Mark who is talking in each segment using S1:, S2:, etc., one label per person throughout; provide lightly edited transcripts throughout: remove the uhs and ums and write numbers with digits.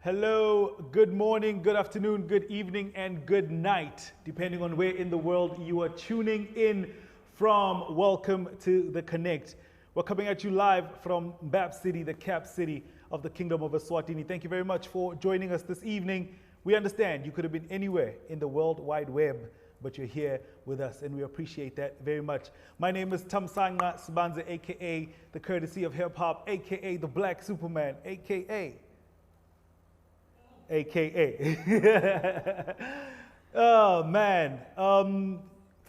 S1: Hello, good morning, good afternoon, good evening, and good night, depending on where in the world you are tuning in from. Welcome to The Connect. We're coming at you live from Mbap City, the cap city of the Kingdom of Eswatini. Thank you very much for joining us this evening. We understand you could have been anywhere in the World Wide Web, but you're here with us, and we appreciate that very much. My name is Tamsanga Sibanze, a.k.a. the courtesy of hip-hop, a.k.a. the Black Superman, a.k.a. Oh, man.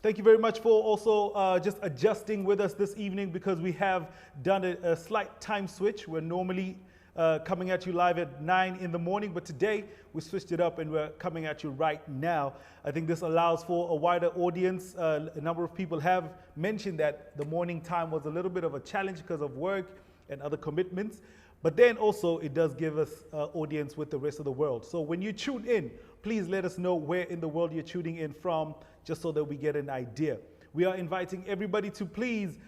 S1: Thank you very much for also just adjusting with us this evening, because we have done a slight time switch. We're normally coming at you live at 9 in the morning, but today we switched it up and we're coming at you right now. I think this allows for a wider audience. A number of people have mentioned that the morning time was a little bit of a challenge because of work and other commitments, but then also it does give us audience with the rest of the world. So when you tune in, please let us know where in the world you're tuning in from, just so that we get an idea. We are inviting everybody to please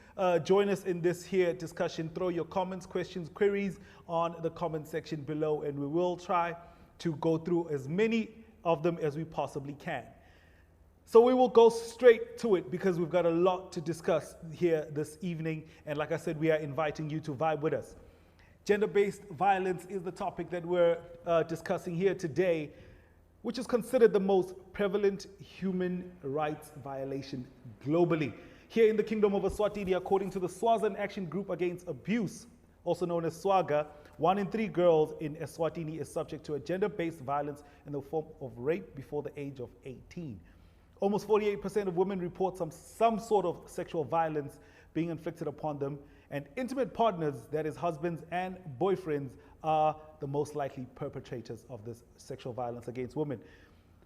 S1: join us in this here discussion. Throw your comments, questions, queries on the comment section below, and we will try to go through as many of them as we possibly can. So we will go straight to it, because we've got a lot to discuss here this evening. And like I said, we are inviting you to vibe with us. Gender-based violence is the topic that we're discussing here today, which is considered the most prevalent human rights violation globally. Here in the Kingdom of Eswatini, according to the Swaziland Action Group Against Abuse, also known as SWAGA, 1 in 3 girls in Eswatini is subject to a gender-based violence in the form of rape before the age of 18. Almost 48% of women report some sort of sexual violence being inflicted upon them, and intimate partners, that is husbands and boyfriends, are the most likely perpetrators of this sexual violence against women.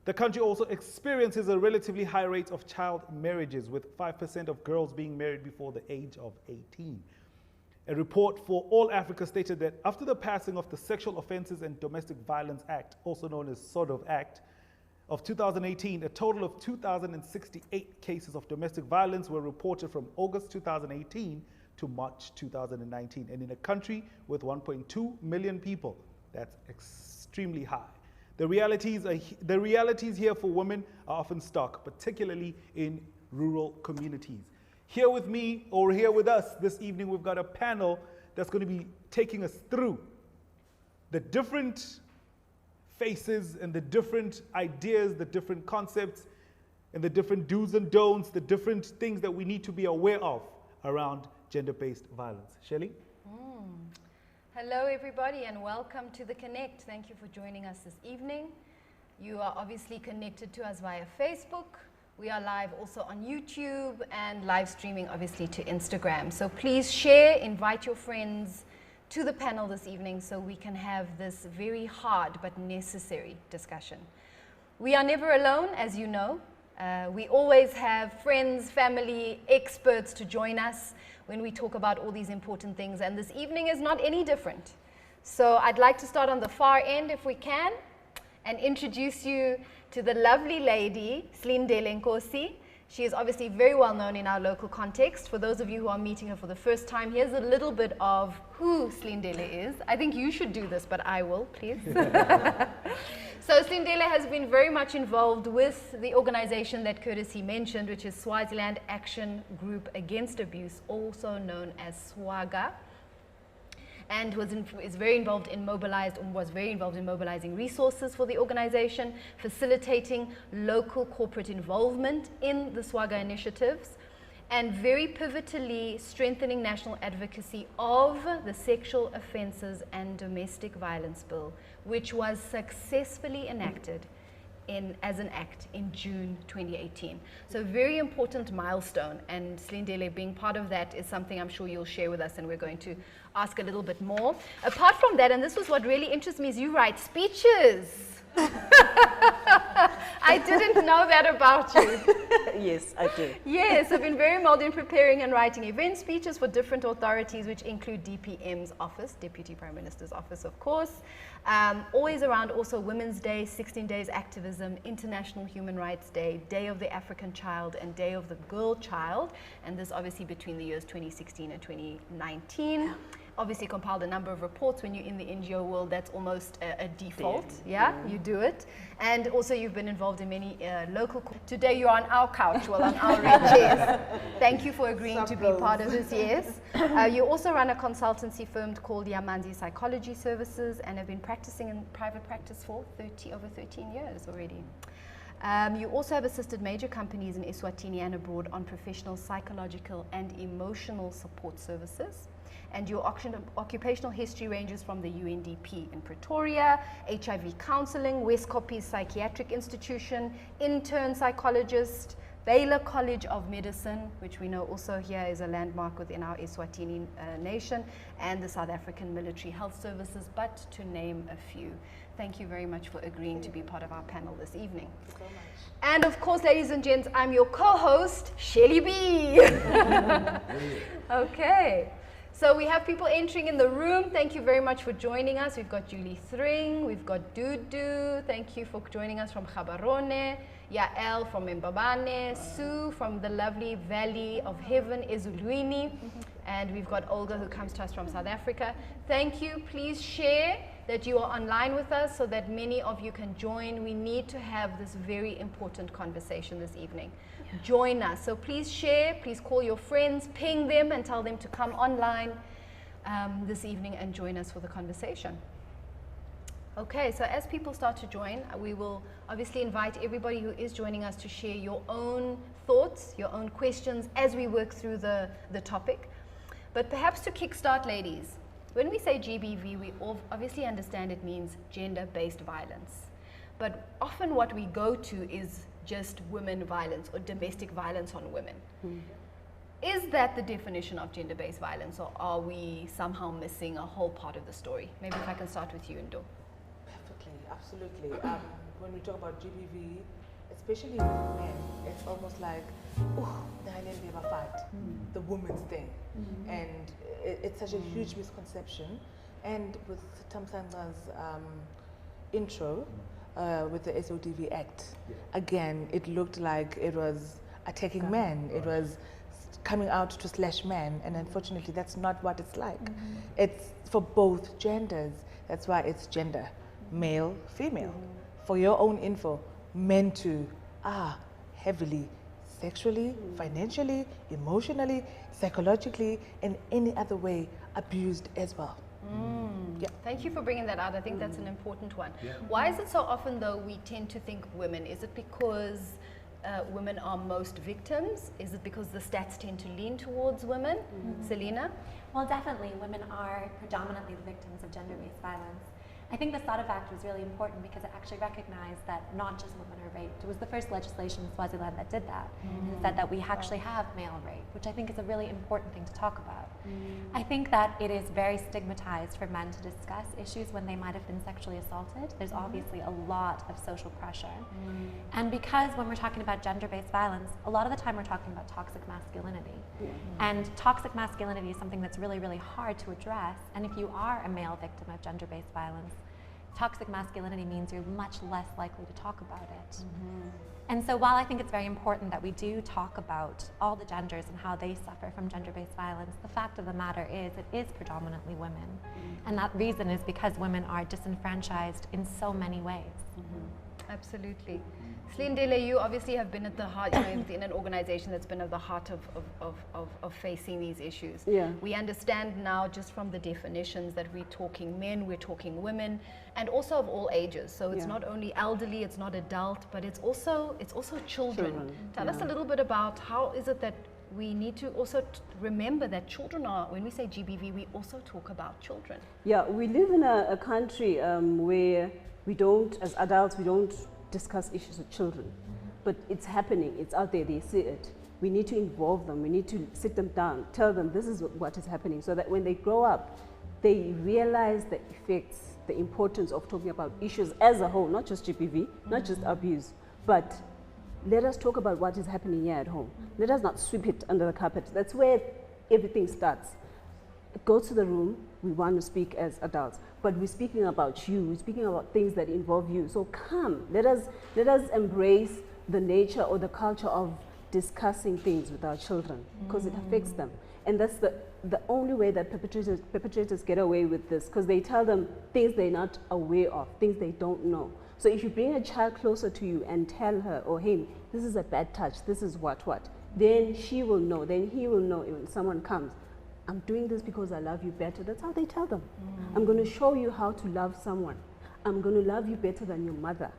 S1: The country also experiences a relatively high rate of child marriages, with 5% of girls being married before the age of 18. A report for All Africa stated that after the passing of the Sexual Offences and Domestic Violence Act, also known as SODOV Act, of 2018, a total of 2,068 cases of domestic violence were reported from August 2018 to March 2019. And in a country with 1.2 million people, that's extremely high. The realities here for women are often stark, particularly in rural communities. Here with me, or here with us this evening, we've got a panel that's going to be taking us through the different faces and the different ideas, the different concepts, and the different do's and don'ts, the different things that we need to be aware of around gender-based violence. Shelley?
S2: Hello everybody, and welcome to The Connect. Thank you for joining us this evening. You are obviously connected to us via Facebook. We are live also on YouTube and live streaming obviously to Instagram. So please share, invite your friends to the panel this evening so we can have this very hard but necessary discussion. We are never alone, as you know. We always have friends, family, experts to join us when we talk about all these important things, and this evening is not any different. So I'd like to start on the far end if we can, and introduce you to the lovely lady, Slindele Nkosi. She is obviously very well known in our local context. For those of you who are meeting her for the first time, here's a little bit of who Slindele is. I think you should do this, but I will, please. So Slindele has been very much involved with the organization that Curtis mentioned, which is Swaziland Action Group Against Abuse, also known as SWAGA, and was very involved in mobilizing resources for the organization, facilitating local corporate involvement in the SWAGA initiatives, and very pivotally strengthening national advocacy of the Sexual Offences and Domestic Violence Bill, which was successfully enacted as an act in June 2018. So very important milestone, and Slindele being part of that is something I'm sure you'll share with us, and we're going to ask a little bit more. Apart from that, and this was what really interests me, is you write speeches. I didn't know that about you.
S3: Yes, I do.
S2: Yes, I've been very involved in preparing and writing event speeches for different authorities, which include DPM's office, Deputy Prime Minister's office, of course. Always around also Women's Day, 16 Days Activism, International Human Rights Day, Day of the African Child, and Day of the Girl Child. And this obviously between the years 2016 and 2019. obviously compiled a number of reports. When you're in the NGO world, that's almost a default. Yeah, you do it. And also you've been involved in many local... Today you're on our couch, well, on our red chairs. Thank you for agreeing to be part of this, yes. You also run a consultancy firm called Yamanzi Psychology Services and have been practicing in private practice for over 13 years already. You also have assisted major companies in Eswatini and abroad on professional psychological and emotional support services. And your occupational history ranges from the UNDP in Pretoria, HIV counseling, West Koppies Psychiatric Institution, intern psychologist, Baylor College of Medicine, which we know also here is a landmark within our Eswatini nation, and the South African Military Health Services, but to name a few. Thank you very much for agreeing to be part of our panel this evening.
S3: Thank you so much.
S2: And of course, ladies and gents, I'm your co-host, Shelly B. Okay. So we have people entering in the room. Thank you very much for joining us. We've got Julie Thring, we've got Dudu. Thank you for joining us from Gaborone. Yael from Mbabane, Sue from the lovely Valley of Heaven, Ezulwini. And we've got Olga who comes to us from South Africa. Thank you. Please share that you are online with us so that many of you can join. We need to have this very important conversation this evening. Join us. So please share, please call your friends, ping them and tell them to come online this evening and join us for the conversation. Okay, so as people start to join, we will obviously invite everybody who is joining us to share your own thoughts, your own questions as we work through the topic. But perhaps to kickstart, ladies, when we say GBV, we obviously understand it means gender-based violence. But often what we go to is just women violence or domestic violence on women. Is that the definition of gender-based violence, or are we somehow missing a whole part of the story? Maybe if I can start with you, Ndo.
S3: Perfectly, absolutely. When we talk about GBV, especially with men, it's almost like, oh, the woman's thing. And it's such a huge misconception. And with Tamsanga's intro, with the SODV Act, again, it looked like it was attacking men. It was coming out to slash men, and unfortunately, that's not what it's like. It's for both genders. That's why it's gender, male, female. For your own info, men too are heavily sexually, financially, emotionally, psychologically, and any other way abused as well.
S2: Yeah. Thank you for bringing that out. I think that's an important one. Why is it so often, though, we tend to think women? Is it because women are most victims? Is it because the stats tend to lean towards women? Selena?
S4: Well, definitely, women are predominantly the victims of gender-based violence. I think the SODV Act was really important because it actually recognized that not just women are raped. It was the first legislation in Swaziland that did that, and said that we actually have male rape, which I think is a really important thing to talk about. I think that it is very stigmatized for men to discuss issues when they might have been sexually assaulted. There's obviously a lot of social pressure. And because when we're talking about gender-based violence, a lot of the time we're talking about toxic masculinity. And toxic masculinity is something that's really, really hard to address. And if you are a male victim of gender-based violence, toxic masculinity means you're much less likely to talk about it. And so while I think it's very important that we do talk about all the genders and how they suffer from gender-based violence, the fact of the matter is it is predominantly women. And that reason is because women are disenfranchised in so many ways.
S2: Absolutely. Slindele, you obviously have been at the heart, you know, within an organization that's been at the heart of facing these issues. We understand now just from the definitions that we're talking men, we're talking women, and also of all ages. So it's not only elderly, it's not adult, but it's also children. Tell us a little bit about how is it that we need to also remember that children are, when we say GBV, we also talk about children.
S5: Yeah, we live in a country where we don't, as adults, we don't discuss issues with children, but it's happening, it's out there, they see it. We need to involve them, we need to sit them down, tell them this is what is happening, so that when they grow up, they realize the effects, the importance of talking about issues as a whole, not just GBV, not just abuse, but let us talk about what is happening here at home. Let us not sweep it under the carpet. That's where everything starts. Go to the room, we want to speak as adults, but we're speaking about you, we're speaking about things that involve you. So come, let us embrace the nature or the culture of discussing things with our children, because it affects them. And that's the only way that perpetrators get away with this, because they tell them things they're not aware of, things they don't know. So if you bring a child closer to you and tell her or him, this is a bad touch, this is what, then she will know, then he will know when someone comes. I'm doing this because I love you better. That's how they tell them. I'm going to show you how to love someone. I'm going to love you better than your mother.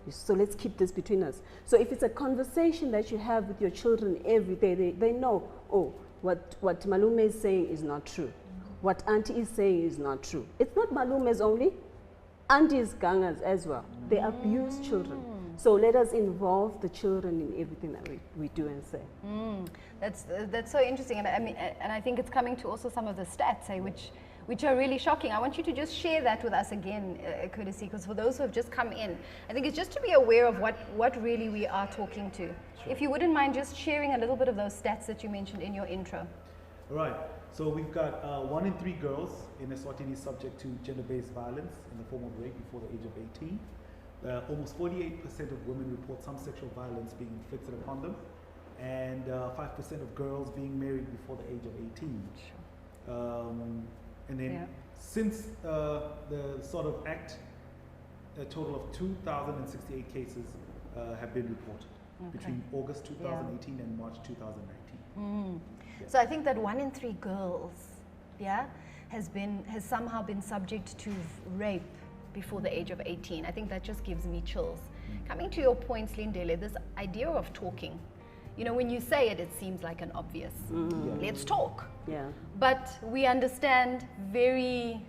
S5: So let's keep this between us. So if it's a conversation that you have with your children every day, they know, oh, what Malume is saying is not true. What Auntie is saying is not true. It's not Malume's only. Aunties, gangas as well. They abuse children. So let us involve the children in everything that we do and say.
S2: That's so interesting, and I think it's coming to also some of the stats, which are really shocking. I want you to just share that with us again, courtesy, because for those who have just come in, I think it's just to be aware of what really we are talking to. Sure. If you wouldn't mind just sharing a little bit of those stats that you mentioned in your intro.
S1: All right. So we've got 1 in 3 girls in Eswatini subject to gender-based violence in the form of rape before the age of 18. Almost 48% of women report some sexual violence being inflicted upon them, and 5% of girls being married before the age of 18. Sure. And then since the sort of act, a total of 2,068 cases have been reported between August 2018 and March 2019.
S2: So I think that 1 in 3 girls, has somehow been subject to rape before the age of 18. I think that just gives me chills. Coming to your point, Slindele, this idea of talking, you know, when you say it, it seems like an obvious, let's talk.
S5: Yeah.
S2: But we understand very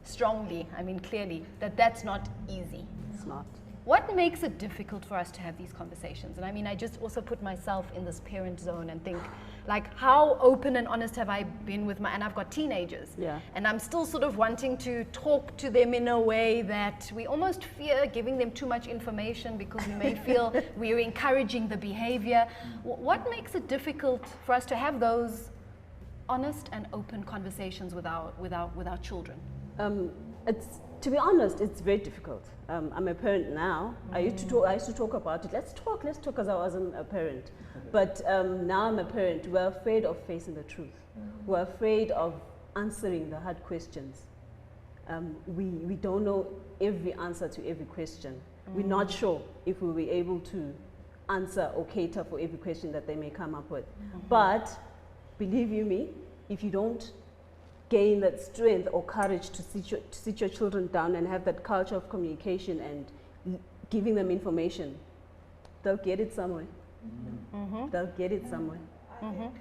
S2: strongly, I mean clearly, that that's not easy.
S5: It's not.
S2: What makes it difficult for us to have these conversations? And I mean, I just also put myself in this parent zone and think, like, how open and honest have I been with and I've got teenagers.
S5: Yeah.
S2: And I'm still sort of wanting to talk to them in a way that we almost fear giving them too much information because we may feel we're encouraging the behavior. What makes it difficult for us to have those honest and open conversations with our children?
S5: To be honest, it's very difficult. I'm a parent now. I used to talk about it. Let's talk, because I wasn't a parent. But now I'm a parent. We're afraid of facing the truth. We're afraid of answering the hard questions. We don't know every answer to every question. We're not sure if we'll be able to answer or cater for every question that they may come up with. But believe you me, if you don't gain that strength or courage to sit your children down and have that culture of communication and giving them information, they'll get it somewhere. They'll get it somewhere.
S3: I think,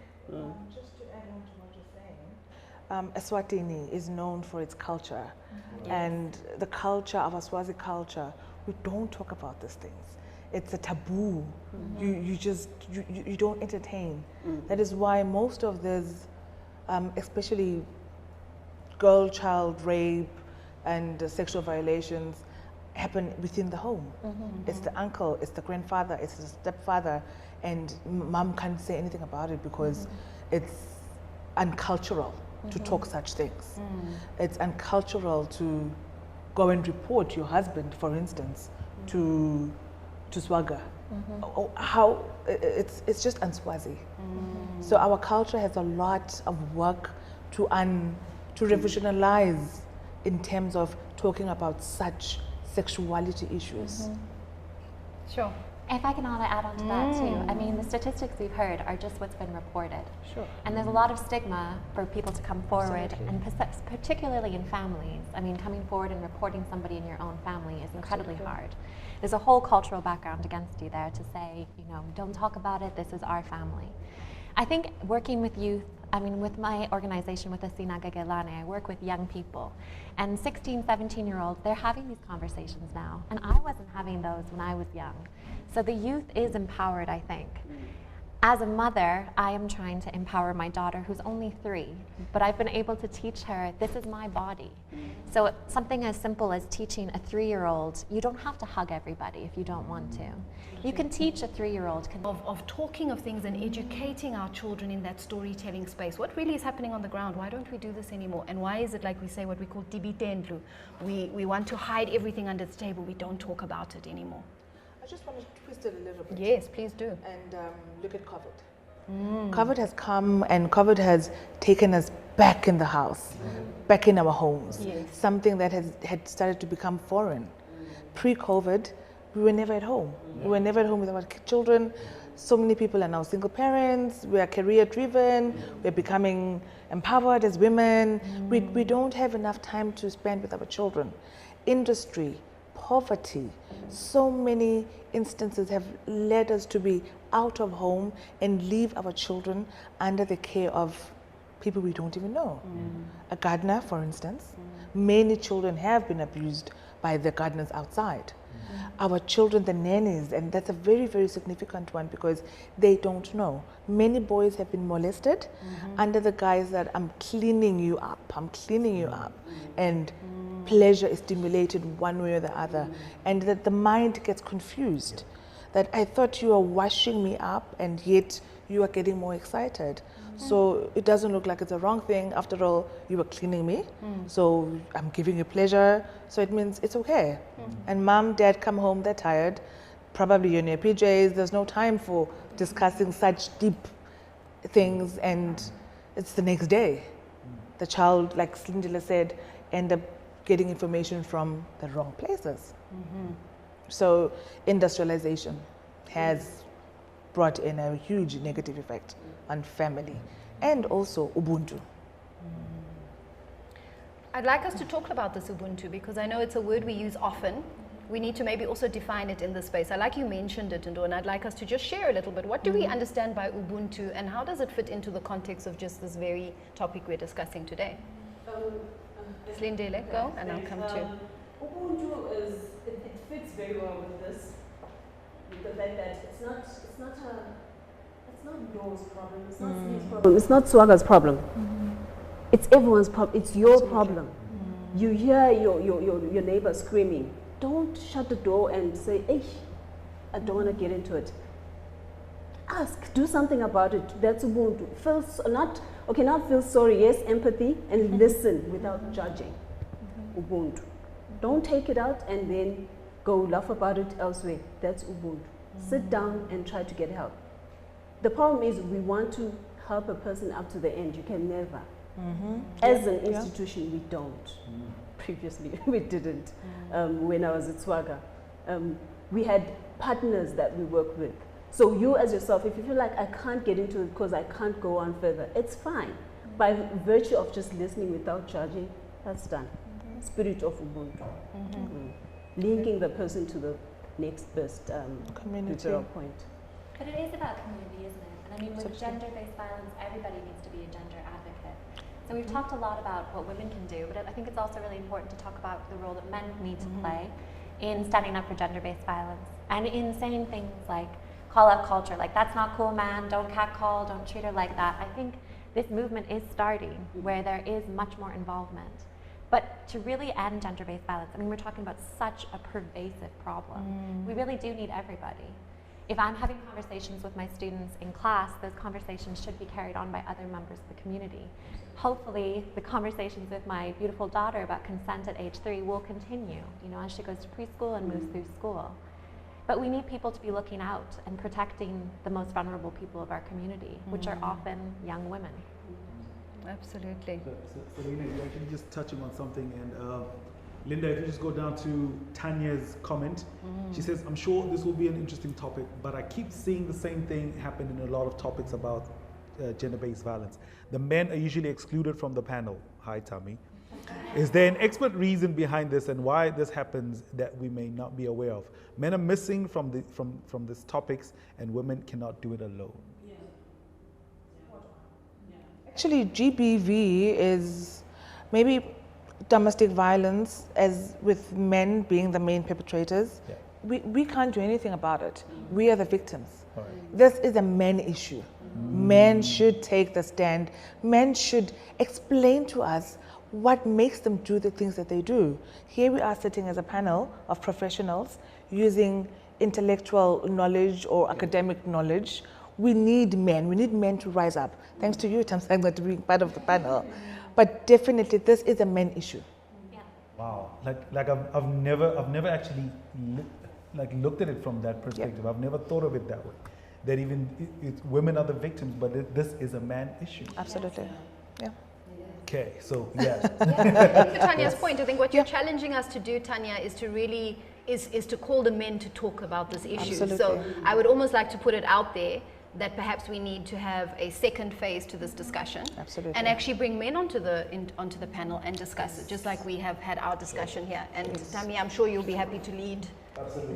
S3: just to add on to what you're saying, Eswatini is known for its culture. And the culture of Aswazi culture, we don't talk about these things. It's a taboo. You don't entertain. That is why most of this, especially girl-child rape and sexual violations, happen within the home. It's the uncle, it's the grandfather, it's the stepfather, and mom can't say anything about it because it's uncultural to talk such things. It's uncultural to go and report your husband, for instance, to Swaga. How it's just unswazi. So our culture has a lot of work to revolutionalize in terms of talking about such sexuality issues.
S2: Sure.
S4: If I can add on to that too, I mean, the statistics we've heard are just what's been reported.
S5: Sure.
S4: And there's a lot of stigma for people to come forward, and particularly in families. I mean, coming forward and reporting somebody in your own family is incredibly hard. There's a whole cultural background against you there to say, you know, don't talk about it, this is our family. I think working with youth, I mean, with my organization, with Asina Gagelane, I work with young people. And 16, 17-year-olds, they're having these conversations now. And I wasn't having those when I was young. So the youth is empowered, I think. As a mother, I am trying to empower my daughter, who's only 3, but I've been able to teach her, this is my body. So something as simple as teaching a 3-year-old, you don't have to hug everybody if you don't want to. You can teach a 3-year-old.
S2: Of talking of things and educating our children in that storytelling space. What really is happening on the ground? Why don't we do this anymore? And why is it like we say what we call tibitendlu? We want to hide everything under the table. We don't talk about it anymore.
S3: I just want to twist it a little bit.
S2: Yes, please do.
S3: And look at COVID. COVID has come and COVID has taken us back in the house, back in our homes.
S2: Yes.
S3: Something that had started to become foreign. Pre-COVID, we were never at home. We were never at home with our children. So many people are now single parents. We are career driven. We're becoming empowered as women. We don't have enough time to spend with our children. Industry, poverty, so many instances have led us to be out of home and leave our children under the care of people we don't even know. A gardener, for instance, many children have been abused by the gardeners outside. Our children, the nannies, and that's a very, very significant one because they don't know. Many boys have been molested under the guise that I'm cleaning you up, and pleasure is stimulated one way or the other, and that the mind gets confused. That I thought you were washing me up and yet you are getting more excited. So it doesn't look like it's a wrong thing. After all, you were cleaning me, so I'm giving you pleasure, so it means it's okay. And mom, dad come home, they're tired, probably you're in your PJs, there's no time for discussing such deep things, and it's the next day. The child, like Slindele said, end up getting information from the wrong places. So industrialization has brought in a huge negative effect on family and also Ubuntu.
S2: I'd like us to talk about this Ubuntu because I know it's a word we use often. We need to maybe also define it in this space. I like you mentioned it, Ndo, and I'd like us to just share a little bit. What do we understand by Ubuntu and how does it fit into the context of just this very topic we're discussing today? Slindele, go, and I'll come to.
S5: Ubuntu it fits very well with this, with the fact that it's not Ndo's problem, it's not Snee's problem, it's not Swaga's problem. It's everyone's problem. It's your problem. You hear your neighbor screaming. Don't shut the door and say, "Hey, I don't want to get into it." Ask, do something about it. That's Ubuntu. Not feel sorry. Yes, empathy and listen without judging. Ubuntu. Don't take it out and then go laugh about it elsewhere. That's Ubuntu. Sit down and try to get help. The problem is we want to help a person up to the end. You can never. As an institution, we don't. Previously, we didn't. When I was at Swaga, we had partners that we work with. So you as yourself, if you feel like I can't get into it because I can't go on further, it's fine. By virtue of just listening without judging, that's done. Spirit of Ubuntu. Linking the person to the next best
S3: community
S5: point.
S4: But it is about community, isn't it? And I mean, with gender-based violence, everybody needs to be a gender advocate. So we've talked a lot about what women can do, but I think it's also really important to talk about the role that men need to play in standing up for gender-based violence and in saying things like call out culture, like that's not cool, man, don't catcall, don't treat her like that. I think this movement is starting where there is much more involvement. But to really end gender-based violence, I mean, we're talking about such a pervasive problem. We really do need everybody. If I'm having conversations with my students in class, those conversations should be carried on by other members of the community. Hopefully, the conversations with my beautiful daughter about consent at age 3 will continue, as she goes to preschool and moves through school. But we need people to be looking out and protecting the most vulnerable people of our community, which are often young women.
S2: Absolutely.
S1: Selena, you're actually just touching on something, and Linda, if you just go down to Tanya's comment, she says, I'm sure this will be an interesting topic, but I keep seeing the same thing happen in a lot of topics about gender-based violence. The men are usually excluded from the panel. Hi, Tammy. Is there an expert reason behind this and why this happens that we may not be aware of? Men are missing from these topics and women cannot do it alone.
S3: Actually, GBV is maybe domestic violence, as with men being the main perpetrators. We can't do anything about it. We are the victims. This is a men issue. Men should take the stand. Men should explain to us what makes them do the things that they do. Here we are sitting as a panel of professionals using intellectual knowledge or academic knowledge. We need men to rise up. Thanks to you, Tamsanga, to being part of the panel. But definitely this is a men issue.
S1: Wow, like I've never actually looked at it from that perspective. I've never thought of it that way. that even women are the victims, but this is a man issue.
S3: Absolutely. Yeah.
S1: Okay, so yeah.
S2: To Tanya's point, I think what you're challenging us to do, Tanya, is to really is to call the men to talk about this issue.
S3: Absolutely.
S2: So I would almost like to put it out there that perhaps we need to have a second phase to this discussion.
S3: Absolutely.
S2: And actually bring men onto the panel and discuss it, just like we have had our discussion here. And Tami, I'm sure you'll be happy to lead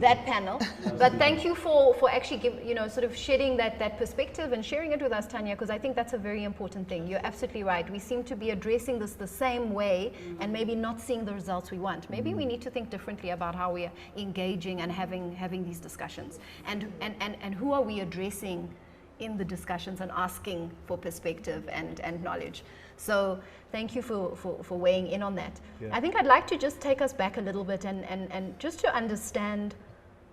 S2: that panel. But thank you for actually sort of shedding that perspective and sharing it with us, Tanya, because I think that's a very important thing. You're absolutely right. We seem to be addressing this the same way and maybe not seeing the results we want. Maybe we need to think differently about how we are engaging and having these discussions. And who are we addressing in the discussions and asking for perspective and knowledge. So thank you for weighing in on that. Yeah. I think I'd like to just take us back a little bit and just to understand,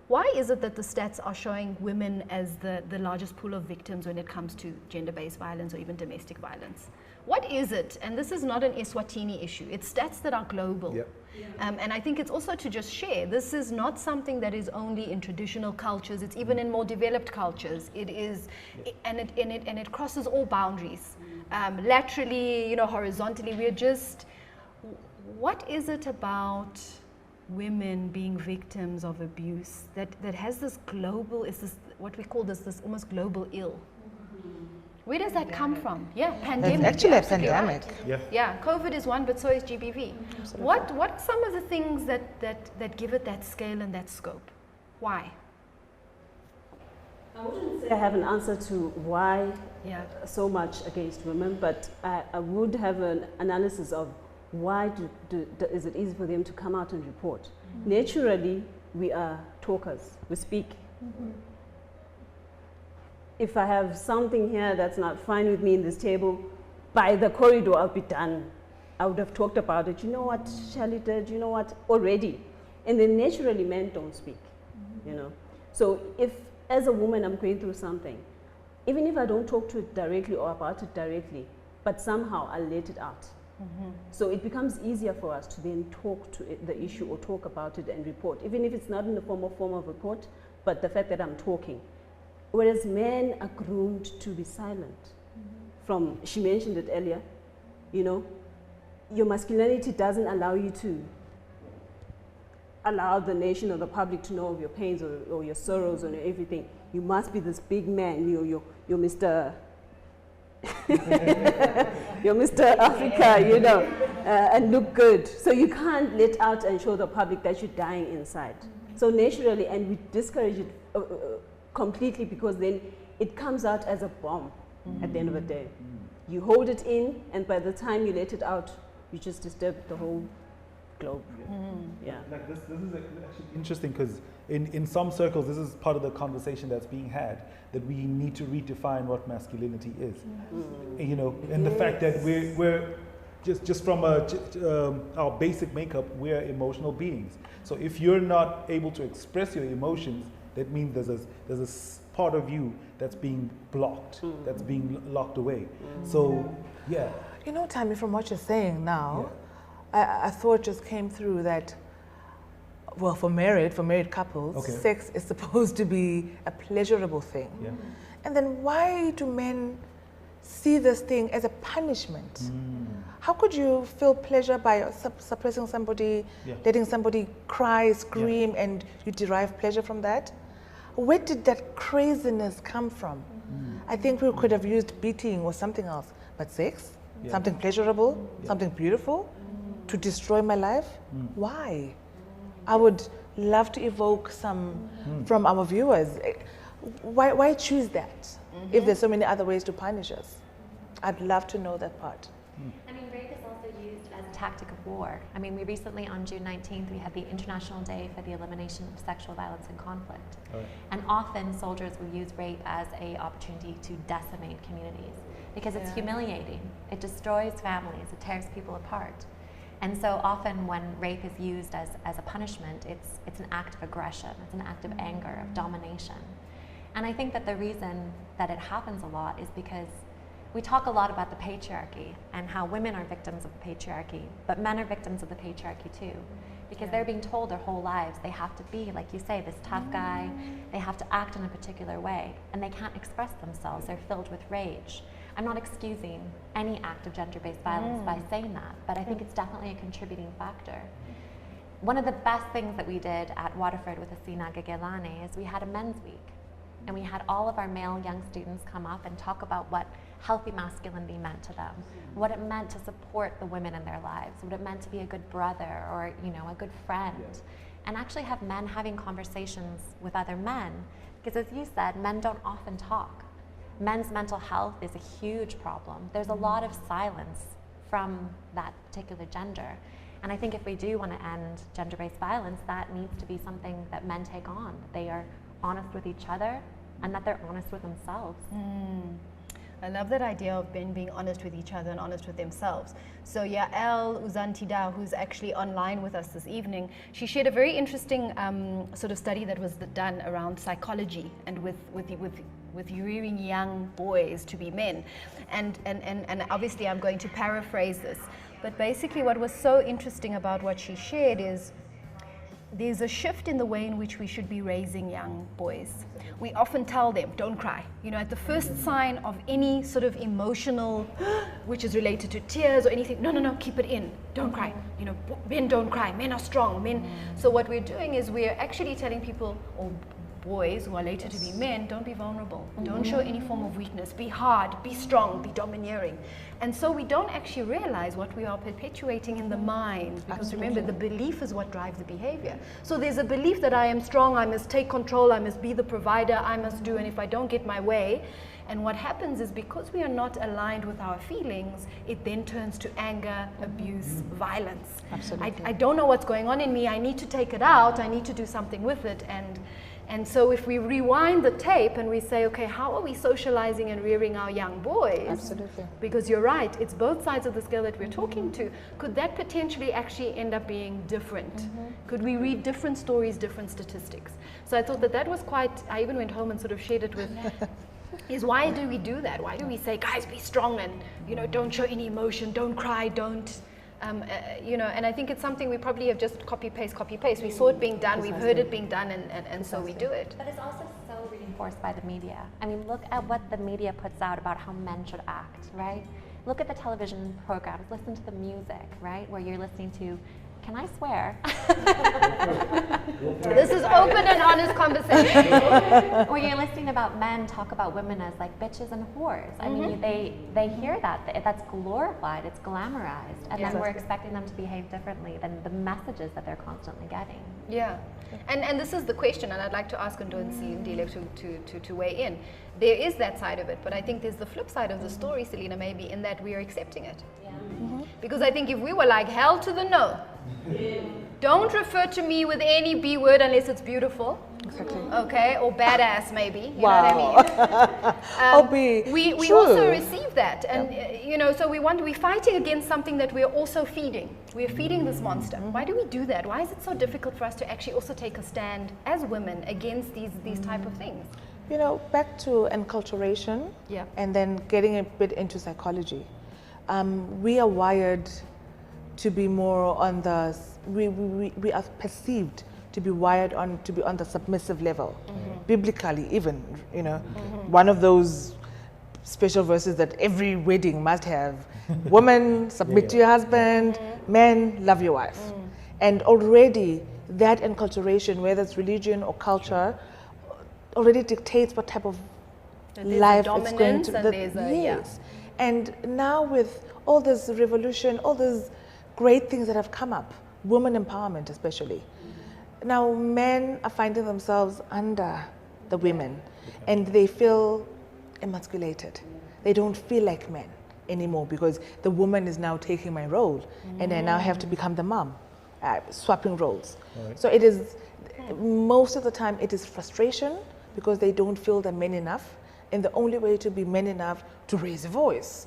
S2: why is it that the stats are showing women as the largest pool of victims when it comes to gender-based violence or even domestic violence? What is it? And this is not an Eswatini issue. It's stats that are global. Yep. And I think it's also to just share. This is not something that is only in traditional cultures. It's even in more developed cultures. It is, and it crosses all boundaries. Laterally, horizontally. We're just. What is it about women being victims of abuse that has this global? Is this what we call this almost global ill? Where does that come from? Yeah, pandemic.
S3: It's actually a pandemic.
S2: Right. Yeah, COVID is one, but so is GBV. What are some of the things that give it that scale and that scope? Why?
S5: I wouldn't say I have an answer to why so much against women, but I would have an analysis of why is it easy for them to come out and report. Mm-hmm. Naturally, we are talkers. We speak. Mm-hmm. If I have something here that's not fine with me in this table, by the corridor I'll be done. I would have talked about it. You know what Shirley did, you know what, already. And then naturally men don't speak, So if, as a woman, I'm going through something, even if I don't talk to it directly or about it directly, but somehow I'll let it out. Mm-hmm. So it becomes easier for us to then talk to the issue or talk about it and report, even if it's not in the form of report, but the fact that I'm talking. Whereas men are groomed to be silent. Mm-hmm. She mentioned it earlier, your masculinity doesn't allow you to allow the nation or the public to know of your pains or your sorrows or everything. You must be this big man, you're Mr. You're Mr. Africa, and look good. So you can't let out and show the public that you're dying inside. Mm-hmm. So naturally, and we discourage it completely, because then it comes out as a bomb at the end of the day. Mm-hmm. You hold it in, and by the time you let it out, you just disturb the whole globe. Yeah.
S1: Like this is actually interesting, because in some circles, this is part of the conversation that's being had, that we need to redefine what masculinity is. Mm-hmm. And the fact that we're just from our basic makeup, we're emotional beings. So if you're not able to express your emotions, that means there's a part of you that's being blocked, that's being locked away. So, yeah.
S3: Tammy, from what you're saying now, I thought just came through that, well, for married couples, sex is supposed to be a pleasurable thing. Yeah. And then why do men see this thing as a punishment? How could you feel pleasure by suppressing somebody, letting somebody cry, scream, and you derive pleasure from that? Where did that craziness come from? I think we could have used beating or something else, but sex, something pleasurable, something beautiful, to destroy my life? Why? I would love to evoke some from our viewers. Why choose that if there's so many other ways to punish us? I'd love to know that part.
S4: I mean, rape is also used as a tactic of war. I mean, we recently, on June 19th, we had the International Day for the Elimination of Sexual Violence and Conflict. And often soldiers will use rape as an opportunity to decimate communities, because it's humiliating. It destroys families, it tears people apart. And so often when rape is used as a punishment, it's an act of aggression, it's an act of anger, of domination. And I think that the reason that it happens a lot is because we talk a lot about the patriarchy and how women are victims of the patriarchy, but men are victims of the patriarchy too. because they're being told their whole lives they have to be, like you say, this tough guy, they have to act in a particular way, and they can't express themselves, they're filled with rage. I'm not excusing any act of gender-based violence by saying that, but I think it's definitely a contributing factor. One of the best things that we did at Waterford with Asina Gagelane is we had a men's week, and we had all of our male young students come up and talk about what healthy masculinity meant to them, what it meant to support the women in their lives, what it meant to be a good brother or, you know, a good friend, and actually have men having conversations with other men, because as you said, men don't often talk. Men's mental health is a huge problem. There's a lot of silence from that particular gender. And I think if we do want to end gender-based violence, that needs to be something that men take on. They are honest with each other and that they're honest with themselves.
S2: I love that idea of men being honest with each other and honest with themselves. So Yael Uzantida, who's actually online with us this evening, she shared a very interesting sort of study that was done around psychology and with rearing young boys to be men. And obviously I'm going to paraphrase this, but basically what was so interesting about what she shared is there's a shift in the way in which we should be raising young boys. We often tell them, don't cry. You know, at the first sign of any sort of emotional, which is related to tears or anything, no, keep it in, don't cry. You know, men don't cry, men are strong, men. So what we're doing is we're actually telling people, or boys who are later to be men, don't be vulnerable. Don't show any form of weakness. Be hard, be strong, be domineering. And so we don't actually realize what we are perpetuating in the mind, because remember, the belief is what drives the behavior. So there's a belief that I am strong, I must take control, I must be the provider, I must do, and if I don't get my way. And what happens is, because we are not aligned with our feelings, it then turns to anger, abuse, violence.
S3: Absolutely.
S2: I don't know what's going on in me, I need to take it out, I need to do something with it. And so if we rewind the tape and we say, okay, how are we socializing and rearing our young boys?
S3: Absolutely.
S2: Because you're right, it's both sides of the scale that we're talking to. Could that potentially actually end up being different? Could we read different stories, different statistics? So I thought that was quite, I even went home and sort of shared it with, is why do we do that? Why do we say, guys, be strong and, you know, don't show any emotion, don't cry, don't, you know, and I think it's something we probably have just copy paste. We saw it being done, we've heard it being done, and so we do it.
S4: But it's also so reinforced by the media. I mean, look at what the media puts out about how men should act, right? Look at the television programs, listen to the music, right? Where you're listening to, can I swear?
S2: This is open and honest conversation.
S4: Where you're listening about men talk about women as like bitches and whores. I mean, they hear that. That's glorified, it's glamorized. And then we're expecting them to behave differently than the messages that they're constantly getting.
S2: Yeah. And this is the question, and I'd like to ask Ndo and Slindele to weigh in. There is that side of it, but I think there's the flip side of the story, Selena, maybe, in that we are accepting it. Because I think if we were like, hell to the no, don't refer to me with any B word unless it's beautiful.
S3: Exactly.
S2: Okay, or badass maybe. You know what I mean? We also receive that, and you know, so we're fighting against something that we're also feeding. We're feeding this monster. Why do we do that? Why is it so difficult for us to actually also take a stand as women against these type of things?
S3: You know, back to enculturation, and then getting a bit into psychology. We are wired to be more on the, we are perceived to be wired on, to be on the submissive level, biblically even, you know, one of those special verses that every wedding must have. Woman, submit to your husband, men, love your wife. And already that enculturation, whether it's religion or culture, already dictates what type of life it's going to, And now with all this revolution, all these great things that have come up, women empowerment especially. Now men are finding themselves under the women and they feel emasculated. They don't feel like men anymore because the woman is now taking my role and I now have to become the mom, swapping roles. So it is, most of the time it is frustration because they don't feel they're men enough. And the only way to be men enough to raise a voice,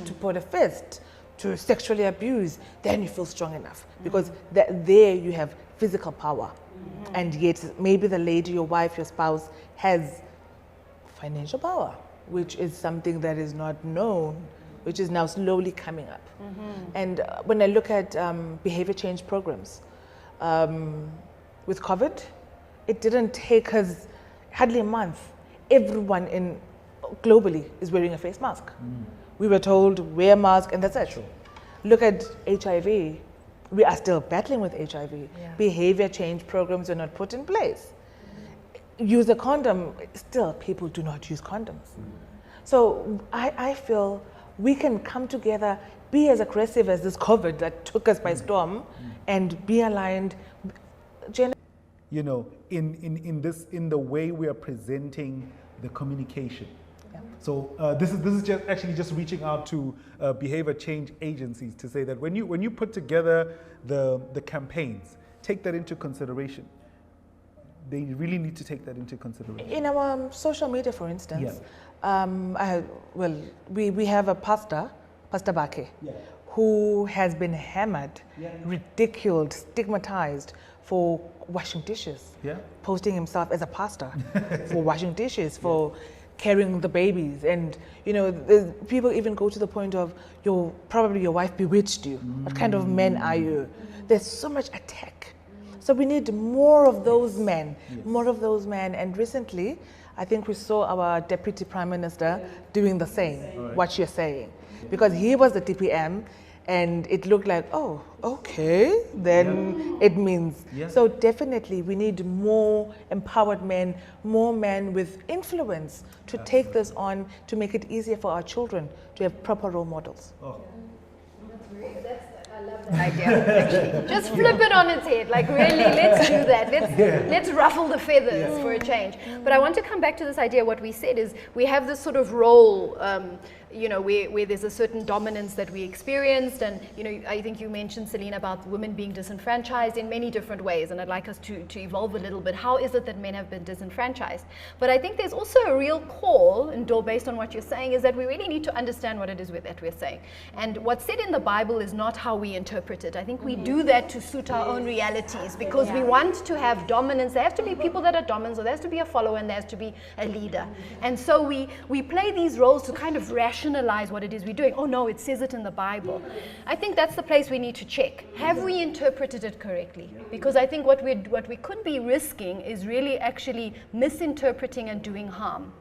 S3: to put a fist, to sexually abuse, then you feel strong enough. Because there you have physical power. And yet maybe the lady, your wife, your spouse has financial power, which is something that is not known, which is now slowly coming up. And when I look at behavior change programs, with COVID, it didn't take us hardly a month. Everyone globally is wearing a face mask. We were told wear a mask and that's it.
S1: Sure.
S3: Look at HIV. We are still battling with HIV.
S2: Yeah.
S3: Behavior change programs are not put in place. Use a condom, still people do not use condoms. So I feel we can come together, be as aggressive as this COVID that took us by storm, and be aligned.
S1: You know, in the way we are presenting the communication.
S3: Yeah.
S1: So this is just reaching out to behavior change agencies to say that when you put together the campaigns, take that into consideration. They really need to take that into consideration.
S3: In our social media, for instance, we have a Pastor Bake, who has been hammered, ridiculed, stigmatized for washing dishes, posting himself as a pastor for washing dishes, for carrying the babies, and people even go to the point of probably your wife bewitched you. What kind of men are you? There's so much attack. So we need more of those men, and recently I think we saw our Deputy Prime Minister doing the same, what you're saying, because he was the DPM and it looked like, oh, okay, then it means. So definitely we need more empowered men, more men with influence to take this on, to make it easier for our children to have proper role models.
S2: I love that idea, actually. Just flip it on its head. Like, really, let's do that. Let's ruffle the feathers for a change. But I want to come back to this idea. What we said is we have this sort of role, where there's a certain dominance that we experienced. And, I think you mentioned, Selena, about women being disenfranchised in many different ways. And I'd like us to evolve a little bit. How is it that men have been disenfranchised? But I think there's also a real call, Ndo, based on what you're saying, is that we really need to understand what it is that we're saying. And what's said in the Bible is not how we interpret it. I think we do that to suit our own realities, because we want to have dominance. There have to be people that are dominant, so there has to be a follower and there has to be a leader. And so we play these roles to kind of rationalize what it is we're doing. Oh no, it says it in the Bible. I think that's the place we need to check. Have we interpreted it correctly? Because I think what we could be risking is really actually misinterpreting and doing harm.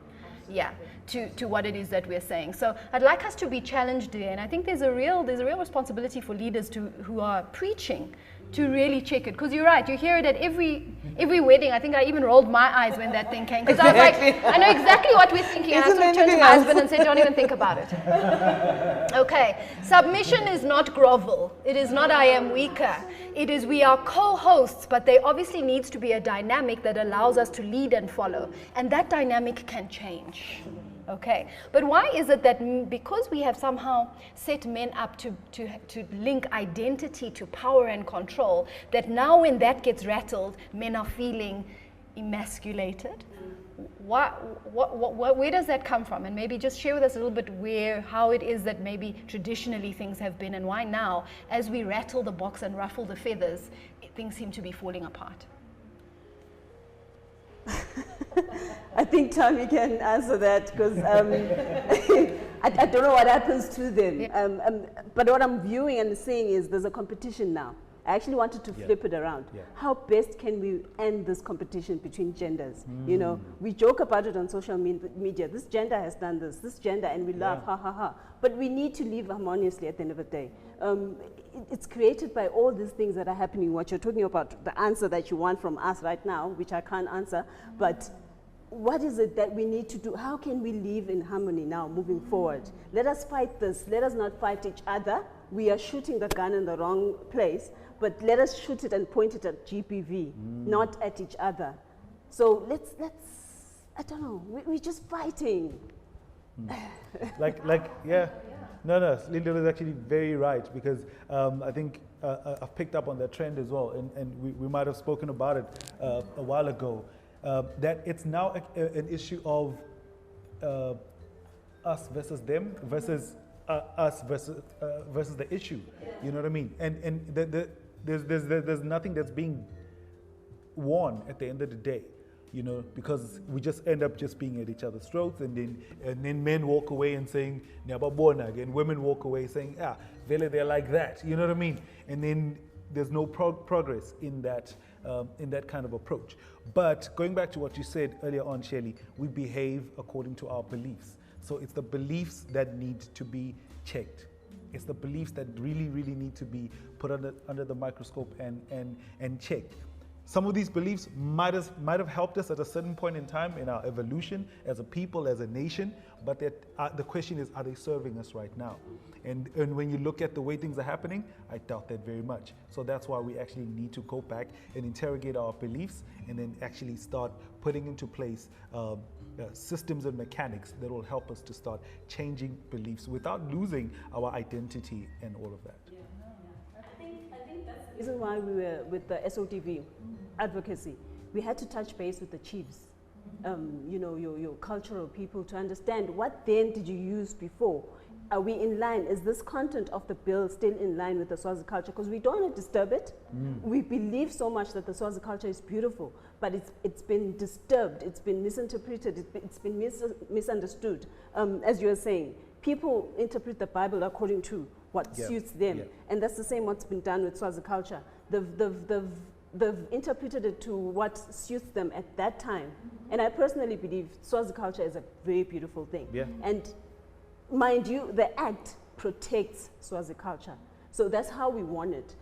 S2: To what it is that we're saying. So I'd like us to be challenged there, and I think there's a real responsibility for leaders who are preaching to really check it, because you're right, you hear it at every wedding. I think I even rolled my eyes when that thing came, because I was like, I know exactly what we're thinking. And I sort of turned to my husband and said, don't even think about it. Okay, submission is not grovel. It is not I am weaker. It is we are co-hosts, but there obviously needs to be a dynamic that allows us to lead and follow, and that dynamic can change. Okay, but why is it that because we have somehow set men up to link identity to power and control, that now when that gets rattled, men are feeling emasculated? Where does that come from? And maybe just share with us a little bit how it is that maybe traditionally things have been, and why now, as we rattle the box and ruffle the feathers, things seem to be falling apart.
S5: I think Tommy can answer that, because I don't know what happens to them. But what I'm viewing and seeing is there's a competition now. I actually wanted to flip it around. How best can we end this competition between genders? We joke about it on social media. This gender has done this gender, and we laugh, ha ha ha. But we need to live harmoniously at the end of the day. It's created by all these things that are happening. What you're talking about, the answer that you want from us right now, which I can't answer, but what is it that we need to do? How can we live in harmony now, moving forward? Let us fight this. Let us not fight each other. We are shooting the gun in the wrong place, but let us shoot it and point it at GBV, not at each other. So let's I don't know, we're just fighting.
S1: No, Slindele is actually very right, because I think I've picked up on that trend as well, and we might have spoken about it a while ago, that it's now an issue of us versus them, versus us versus the issue. You know what I mean? And there's nothing that's being won at the end of the day. Because we just end up just being at each other's throats, and then men walk away and saying "Nyababona," and women walk away saying "Vele, they're like that." You know what I mean? And then there's no progress in that kind of approach. But going back to what you said earlier on, Shirley, we behave according to our beliefs. So it's the beliefs that need to be checked. It's the beliefs that really, really need to be put under the microscope and checked. Some of these beliefs might have helped us at a certain point in time in our evolution as a people, as a nation, but the question is, are they serving us right now? And when you look at the way things are happening, I doubt that very much. So that's why we actually need to go back and interrogate our beliefs and then actually start putting into place systems and mechanics that will help us to start changing beliefs without losing our identity and all of that.
S5: I think that's the reason why we were with the SOTV advocacy. We had to touch base with the chiefs, you know, your cultural people, to understand what then did you use before. Are we in line? Is this content of the bill still in line with the Swazi culture? Because we don't want to disturb it. We believe so much that the Swazi culture is beautiful, but it's been disturbed, it's been misinterpreted, it's been misunderstood. As you were saying, people interpret the Bible according to what suits them. And that's the same what's been done with Swazi culture. They've interpreted it to what suits them at that time. And I personally believe Swazi culture is a very beautiful thing. And mind you, the Act protects Swazi culture. So that's how we want it.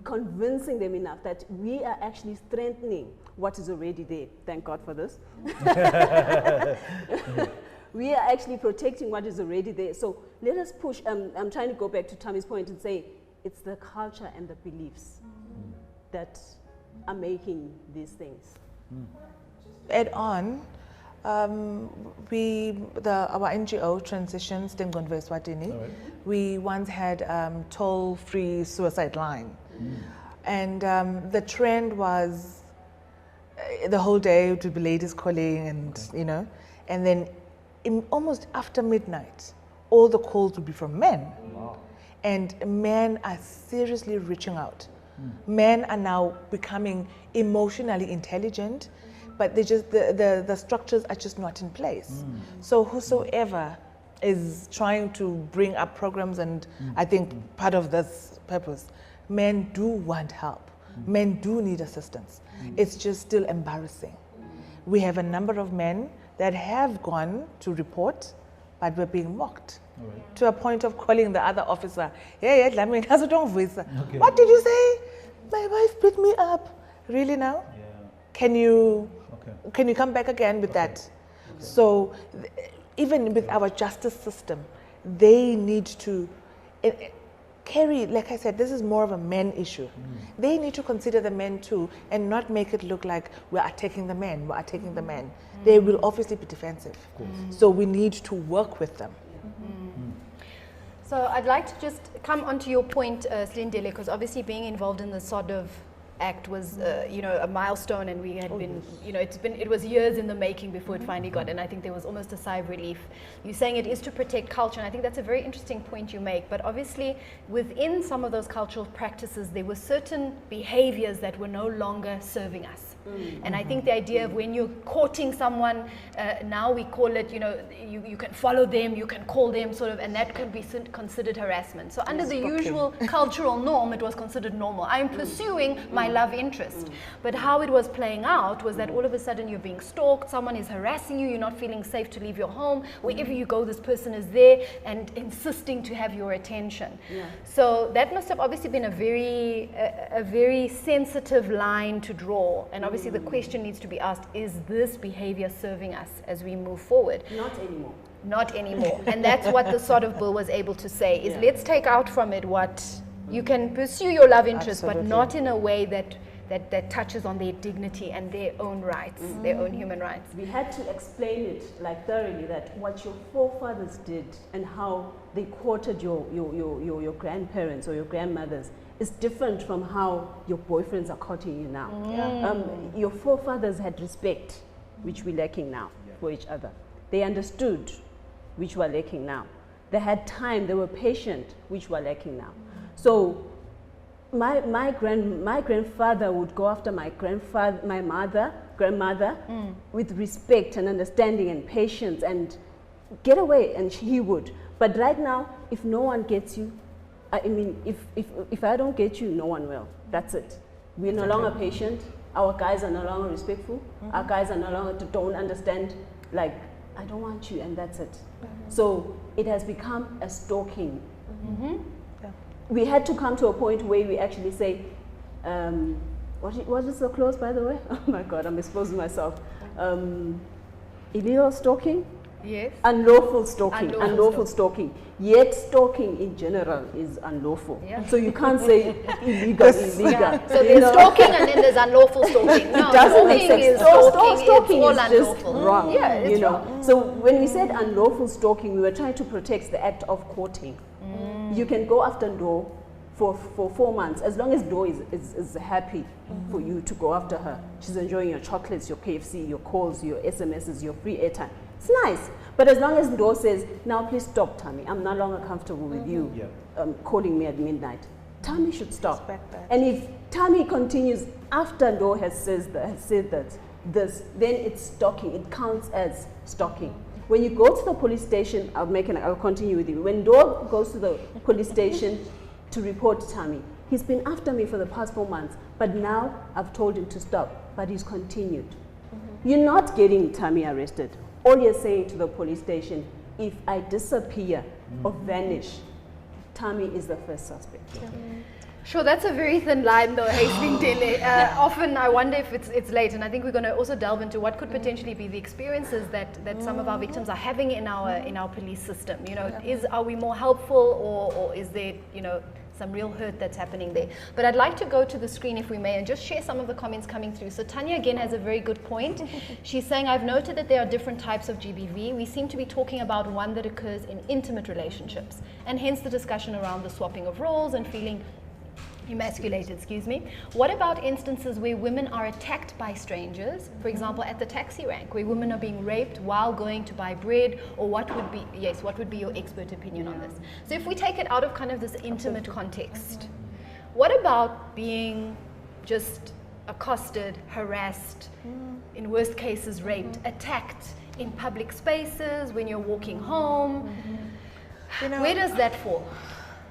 S5: Convincing them enough that we are actually strengthening what is already there. Thank God for this. We are actually protecting what is already there. So let us push. I'm trying to go back to Tammy's point and say it's the culture and the beliefs that are making these things.
S3: Add on, our NGO Transitions Tengonve Eswatini, we once had toll-free suicide line. And the trend was the whole day to be ladies calling and, you know, and then almost after midnight, all the calls would be from men. And men are seriously reaching out. Men are now becoming emotionally intelligent, but they just the structures are just not in place. So whosoever is trying to bring up programs, and I think part of this purpose, men do want help. Men do need assistance. It's just still embarrassing. We have a number of men that have gone to report, but were being mocked. To a point of calling the other officer, what did you say? My wife beat me up. Really now? Can you come back again with that? So even with our justice system, they need to carry, like I said, this is more of a men issue. They need to consider the men too and not make it look like we're attacking the men, They will obviously be defensive. So we need to work with them.
S2: So I'd like to just come onto your point, Slindele, because obviously being involved in the sort of Act was, you know, a milestone, and we had been, you know, it was years in the making before it finally got, and I think there was almost a sigh of relief. You're saying it is to protect culture, and I think that's a very interesting point you make, but obviously within some of those cultural practices, there were certain behaviors that were no longer serving us. And I think the idea of when you're courting someone, now we call it, you know, you can follow them, you can call them, sort of, and that could be considered harassment. So under the usual cultural norm, it was considered normal. I'm pursuing my love interest. But how it was playing out was that all of a sudden you're being stalked, someone is harassing you, you're not feeling safe to leave your home. Wherever you go, this person is there and insisting to have your attention. So that must have obviously been a very sensitive line to draw. And obviously the question needs to be asked, is this behavior serving us as we move forward? Not anymore. And that's what the sort of bill was able to say, is let's take out from it what you can pursue your love interest, but not in a way that touches on their dignity and their own rights, their own human rights.
S5: We had to explain it like thoroughly, that what your forefathers did and how they courted your grandparents or your grandmothers is different from how your boyfriends are courting you now. Your forefathers had respect, which we're lacking now for each other. They understood, which we're lacking now. They had time, they were patient, which we're lacking now. So my grandfather would go after my grandmother with respect and understanding and patience and get away, and he would. But right now, if no one gets you, I mean, if I don't get you, no one will. That's it. We're no longer patient. Our guys are no longer respectful. Our guys are no longer don't understand. Like, I don't want you, and that's it. So it has become a stalking. We had to come to a point where we actually say, what is the clause, by the way? Oh my God, I'm exposing myself. Illegal stalking?
S2: Yes.
S5: Unlawful stalking. Unlawful stalking. Yet stalking in general is unlawful. Yeah. So you can't say illegal, illegal.
S2: Yeah. So there's stalking and then there's unlawful stalking. No,
S5: it doesn't make sense. Stalking is just
S2: unlawful.
S5: wrong.
S2: Yeah, it's
S5: know.
S2: wrong.
S5: So when we said unlawful stalking, we were trying to protect the act of courting. You can go after Ndo for 4 months, as long as Ndo is happy for you to go after her. She's enjoying your chocolates, your KFC, your calls, your SMSs, your free airtime. It's nice. But as long as Ndo says, now please stop, Tammy, I'm no longer comfortable with you calling me at midnight, Tammy should stop. And if Tammy continues after Ndo has said that, then it's stalking. It counts as stalking. When you go to the police station, I'll continue with you. When Ndo goes to the police station to report Tammy, he's been after me for the past 4 months, but now I've told him to stop, but he's continued. You're not getting Tammy arrested. All you're saying to the police station, if I disappear or vanish, Tammy is the first suspect.
S2: Sure, that's a very thin line though, Slindele. Often I wonder if it's late, and I think we're going to also delve into what could potentially be the experiences that some of our victims are having in our police system. You know, are we more helpful, or is there, you know, some real hurt that's happening there? But I'd like to go to the screen, if we may, and just share some of the comments coming through. So Tanya again has a very good point. She's saying, I've noted that there are different types of GBV. We seem to be talking about one that occurs in intimate relationships, and hence the discussion around the swapping of roles and feeling emasculated, excuse me. What about instances where women are attacked by strangers, for example at the taxi rank, where women are being raped while going to buy bread, or what would be your expert opinion on this? So if we take it out of kind of this intimate context, what about being just accosted, harassed, in worst cases raped, attacked in public spaces, when you're walking home? You know, where does that fall?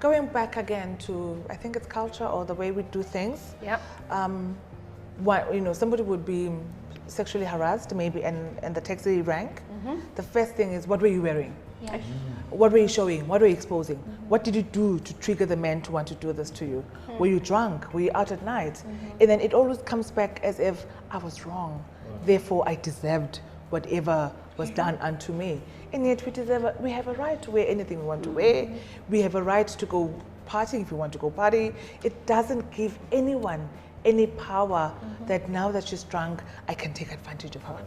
S3: Going back again to, I think it's culture or the way we do things.
S2: Yep.
S3: You know, somebody would be sexually harassed, maybe, in the taxi rank. The first thing is, what were you wearing?
S4: Yeah.
S3: What were you showing? What were you exposing? What did you do to trigger the man to want to do this to you? Were you drunk? Were you out at night? And then it always comes back as if I was wrong, therefore I deserved whatever was done unto me. And yet we have a right to wear anything we want to wear. We have a right to go partying if we want to go party. It doesn't give anyone any power that now that she's drunk, I can take advantage of her.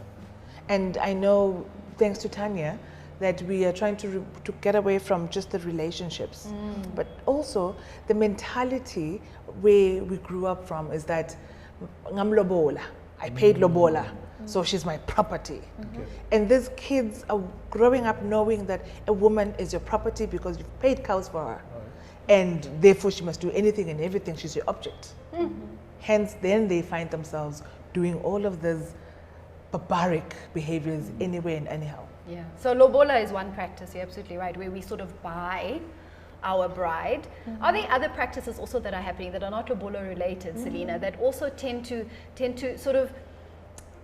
S3: And I know, thanks to Tanya, that we are trying to get away from just the relationships. But also the mentality where we grew up from is that ngam lobola, I paid lobola, so she's my property. And these kids are growing up knowing that a woman is your property because you've paid cows for her. And therefore she must do anything and everything, she's your object. Hence then they find themselves doing all of these barbaric behaviors anywhere and anyhow.
S2: Yeah. So lobola is one practice, you're absolutely right, where we sort of buy our bride. Are there other practices also that are happening that are not lobola related, Selena, that also tend to sort of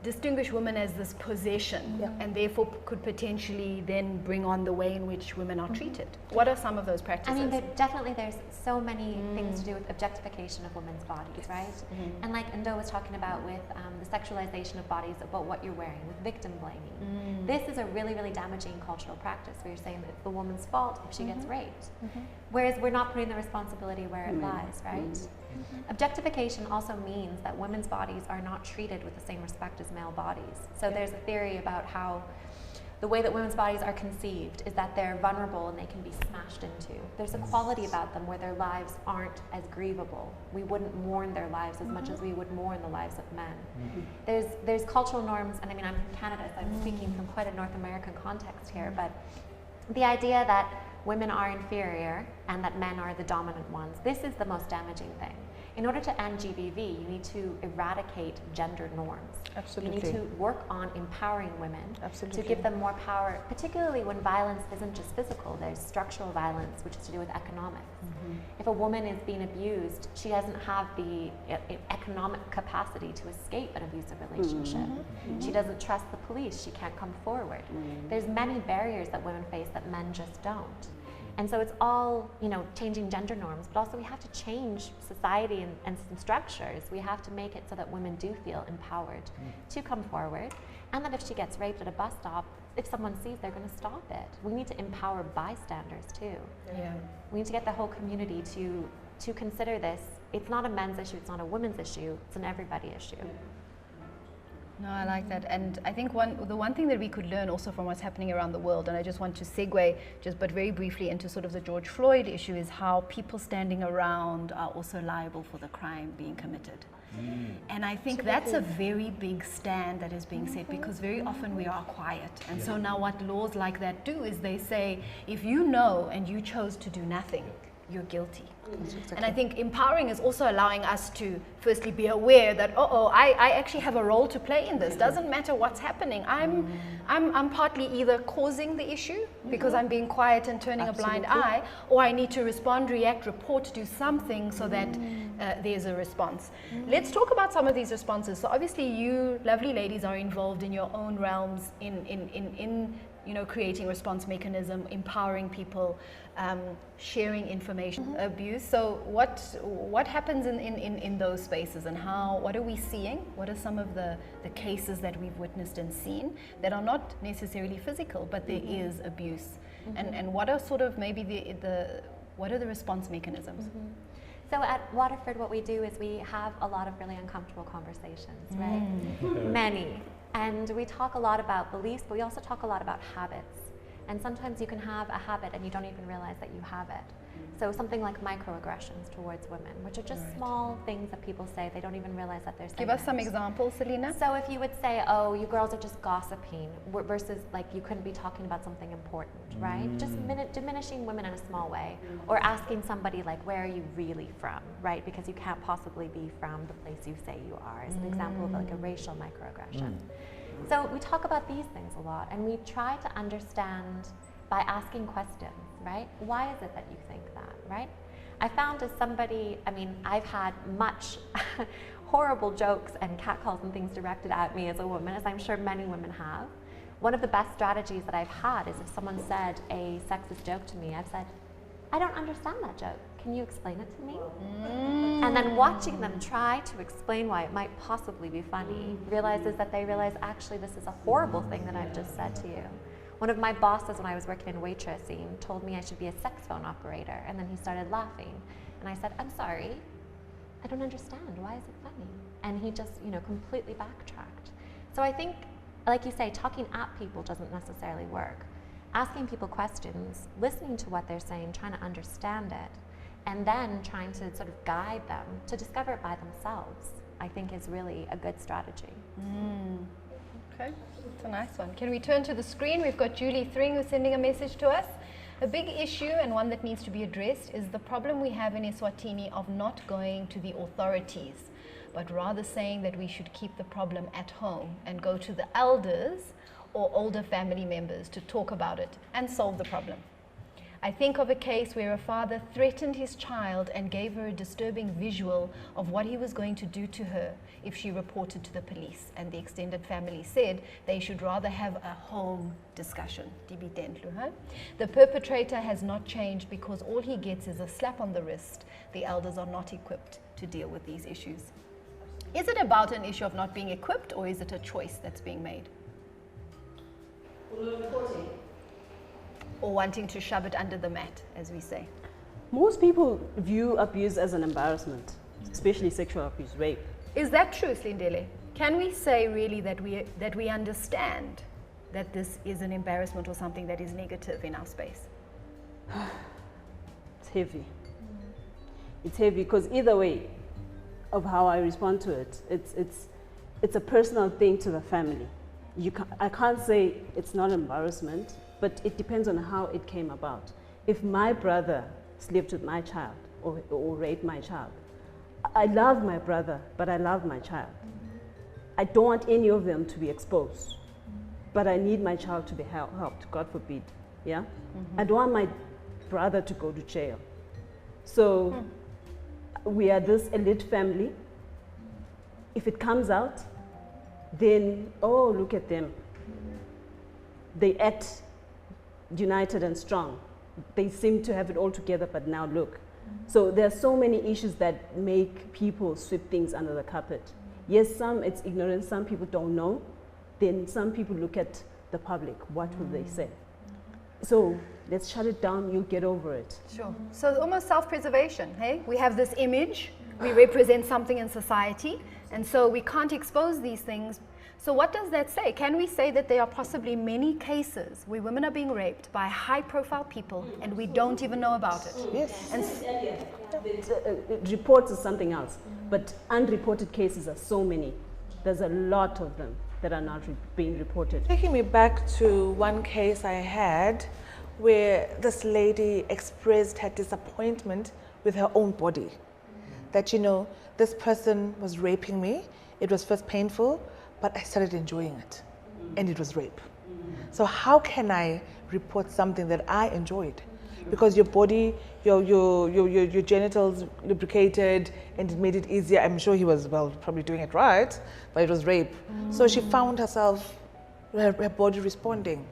S2: distinguish women as this possession, and therefore could potentially then bring on the way in which women are treated? What are some of those practices?
S4: I mean, there's so many things to do with objectification of women's bodies, right? And like Ndo was talking about with the sexualization of bodies, about what you're wearing, with victim blaming. This is a really, really damaging cultural practice where you're saying that it's the woman's fault if she gets raped. Whereas we're not putting the responsibility where it lies, right? Objectification also means that women's bodies are not treated with the same respect as male bodies. So there's a theory about how the way that women's bodies are conceived is that they're vulnerable and they can be smashed into. There's a quality about them where their lives aren't as grievable. We wouldn't mourn their lives as much as we would mourn the lives of men. There's cultural norms, and I mean, I'm from Canada, so I'm speaking from quite a North American context here, but the idea that women are inferior and that men are the dominant ones, this is the most damaging thing. In order to end GBV, you need to eradicate gender norms.
S3: Absolutely.
S4: You need to work on empowering women
S3: Absolutely.
S4: to give them more power, particularly when violence isn't just physical. There's structural violence, which is to do with economics. If a woman is being abused, she doesn't have the economic capacity to escape an abusive relationship. She doesn't trust the police. She can't come forward. There's many barriers that women face that men just don't. And so it's all, you know, changing gender norms, but also we have to change society and some structures. We have to make it so that women do feel empowered to come forward, and that if she gets raped at a bus stop, if someone sees, they're going to stop it. We need to empower bystanders too.
S2: Yeah.
S4: We need to get the whole community to consider this. It's not a men's issue, it's not a women's issue, it's an everybody issue.
S2: No, I like that. And I think the one thing that we could learn also from what's happening around the world, and I just want to segue but very briefly into sort of the George Floyd issue, is how people standing around are also liable for the crime being committed. And I think that's a very big stand that is being set, because very often we are quiet. And so now what laws like that do is they say, if you know and you chose to do nothing, you're guilty. And I think empowering is also allowing us to firstly be aware that, I actually have a role to play in this. Doesn't matter what's happening. I'm partly either causing the issue because I'm being quiet and turning a blind eye, or I need to respond, react, report, do something so that there's a response. Let's talk about some of these responses. So obviously you lovely ladies are involved in your own realms in you know, creating response mechanism, empowering people, sharing information, abuse. So what happens in those spaces, and what are we seeing? What are some of the cases that we've witnessed and seen that are not necessarily physical, but there is abuse? And what are sort of maybe what are the response mechanisms?
S4: So at Waterford, what we do is we have a lot of really uncomfortable conversations, right? Many. And we talk a lot about beliefs, but we also talk a lot about habits. And sometimes you can have a habit and you don't even realize that you have it. So something like microaggressions towards women, which are just small things that people say, they don't even realize that they're saying.
S2: Give us some examples, Selena.
S4: So if you would say, oh, you girls are just gossiping, versus like you couldn't be talking about something important, right? Just diminishing women in a small way, or asking somebody like, where are you really from, right? Because you can't possibly be from the place you say you are, as an example of like a racial microaggression. So we talk about these things a lot, and we try to understand by asking questions, right? Why is it that you think that, right? I found as somebody, I mean, I've had much horrible jokes and catcalls and things directed at me as a woman, as I'm sure many women have. One of the best strategies that I've had is if someone said a sexist joke to me, I've said, I don't understand that joke. Can you explain it to me? And then watching them try to explain why it might possibly be funny realizes that they realize, actually, this is a horrible thing that I've just said to you. One of my bosses, when I was working in waitressing, told me I should be a sex phone operator, and then he started laughing. And I said, I'm sorry, I don't understand. Why is it funny? And he just, you know, completely backtracked. So I think, like you say, talking at people doesn't necessarily work. Asking people questions, listening to what they're saying, trying to understand it, and then trying to sort of guide them to discover it by themselves, I think is really a good strategy.
S2: Okay, that's a nice one. Can we turn to the screen? We've got Julie Thring who's sending a message to us. A big issue, and one that needs to be addressed, is the problem we have in Eswatini of not going to the authorities, but rather saying that we should keep the problem at home and go to the elders or older family members to talk about it and solve the problem. I think of a case where a father threatened his child and gave her a disturbing visual of what he was going to do to her if she reported to the police, and the extended family said they should rather have a home discussion. The perpetrator has not changed because all he gets is a slap on the wrist. The elders are not equipped to deal with these issues. Is it about an issue of not being equipped, or is it a choice that's being made? Or wanting to shove it under the mat, as we say?
S5: Most people view abuse as an embarrassment, especially sexual abuse, rape.
S2: Is that true, Slindele? Can we say really that we understand that this is an embarrassment or something that is negative in our space?
S5: It's heavy. It's heavy because either way of how I respond to it, it's a personal thing to the family. I can't say it's not embarrassment, but it depends on how it came about. if my brother slept with my child or raped my child, I love my brother, but I love my child. I don't want any of them to be exposed, but I need my child to be helped, God forbid. Yeah? I don't want my brother to go to jail. So we are this elite family. If it comes out, then, oh, look at them. They act united and strong. They seem to have it all together, but now look. So there are so many issues that make people sweep things under the carpet. Yes, some it's ignorance, some people don't know. Then some people look at the public, what will they say? So let's shut it down, you'll get over it.
S2: Sure. So it's almost self-preservation, hey? We have this image, we represent something in society, and so we can't expose these things. So what does that say? Can we say that there are possibly many cases where women are being raped by high-profile people and we don't even know about it?
S3: Yes.
S2: And
S5: Reports is something else, but unreported cases are so many. There's a lot of them that are not being reported.
S3: Taking me back to one case I had where this lady expressed her disappointment with her own body. That, you know, this person was raping me. It was first painful, but I started enjoying it, and it was rape. So how can I report something that I enjoyed? Because your body, your genitals lubricated, and it made it easier. I'm sure he was, well, probably doing it right, but it was rape. So she found herself, her body responding.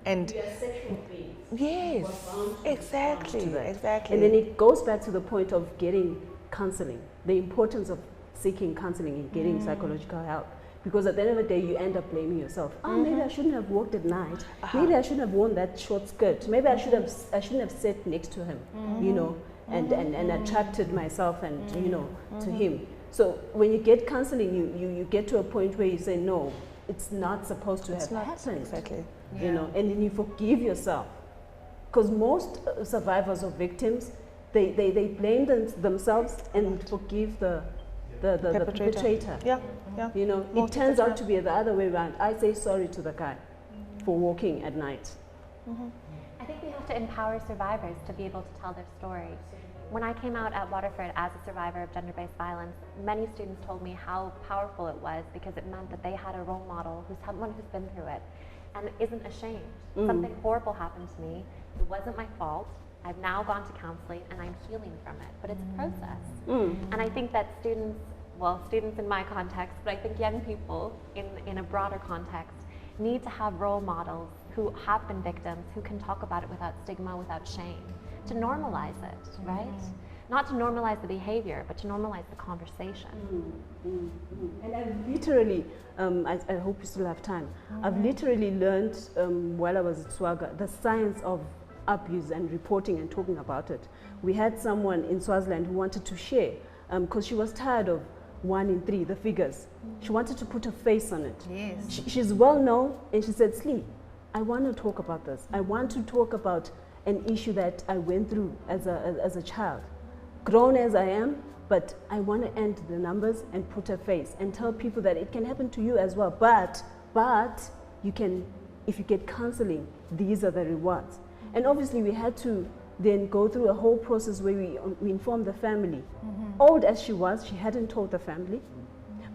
S3: And yes, exactly.
S5: And then it goes back to the point of getting counseling, the importance of seeking counseling and getting psychological help. Because at the end of the day, you end up blaming yourself. Oh, maybe I shouldn't have walked at night. Maybe I shouldn't have worn that short skirt. Maybe I shouldn't have sat next to him, you know, and attracted myself and, you know, to him. So when you get counseling, you get to a point where you say, no, it's not supposed to have happened.
S3: Exactly.
S5: You know, and then you forgive yourself. Because most survivors or victims, they blame themselves and forgive the perpetrator.
S3: Yeah.
S5: You know, it turns out to be the other way around. I say sorry to the guy for walking at night.
S4: I think we have to empower survivors to be able to tell their story. When I came out at Waterford as a survivor of gender-based violence, many students told me how powerful it was because it meant that they had a role model who's someone who's been through it and isn't ashamed. Something horrible happened to me. It wasn't my fault. I've now gone to counseling and I'm healing from it, but it's a process. And I think that students in my context, but I think young people in a broader context need to have role models who have been victims, who can talk about it without stigma, without shame, to normalize it, right? Not to normalize the behavior, but to normalize the conversation.
S5: And I've literally, I hope you still have time, I've literally learned while I was at Swaga, the science of abuse and reporting and talking about it. We had someone in Swaziland who wanted to share because she was tired of 1 in 3, the figures. She wanted to put a face on it.
S2: yes.
S5: She's well known, and she said, Slee, I want to talk about this. I want to talk about an issue that I went through as a child. Grown as I am, but I want to end the numbers and put a face and tell people that it can happen to you as well. But you can, if you get counseling, these are the rewards. And obviously we had to then go through a whole process where we informed the family. Old as she was, she hadn't told the family,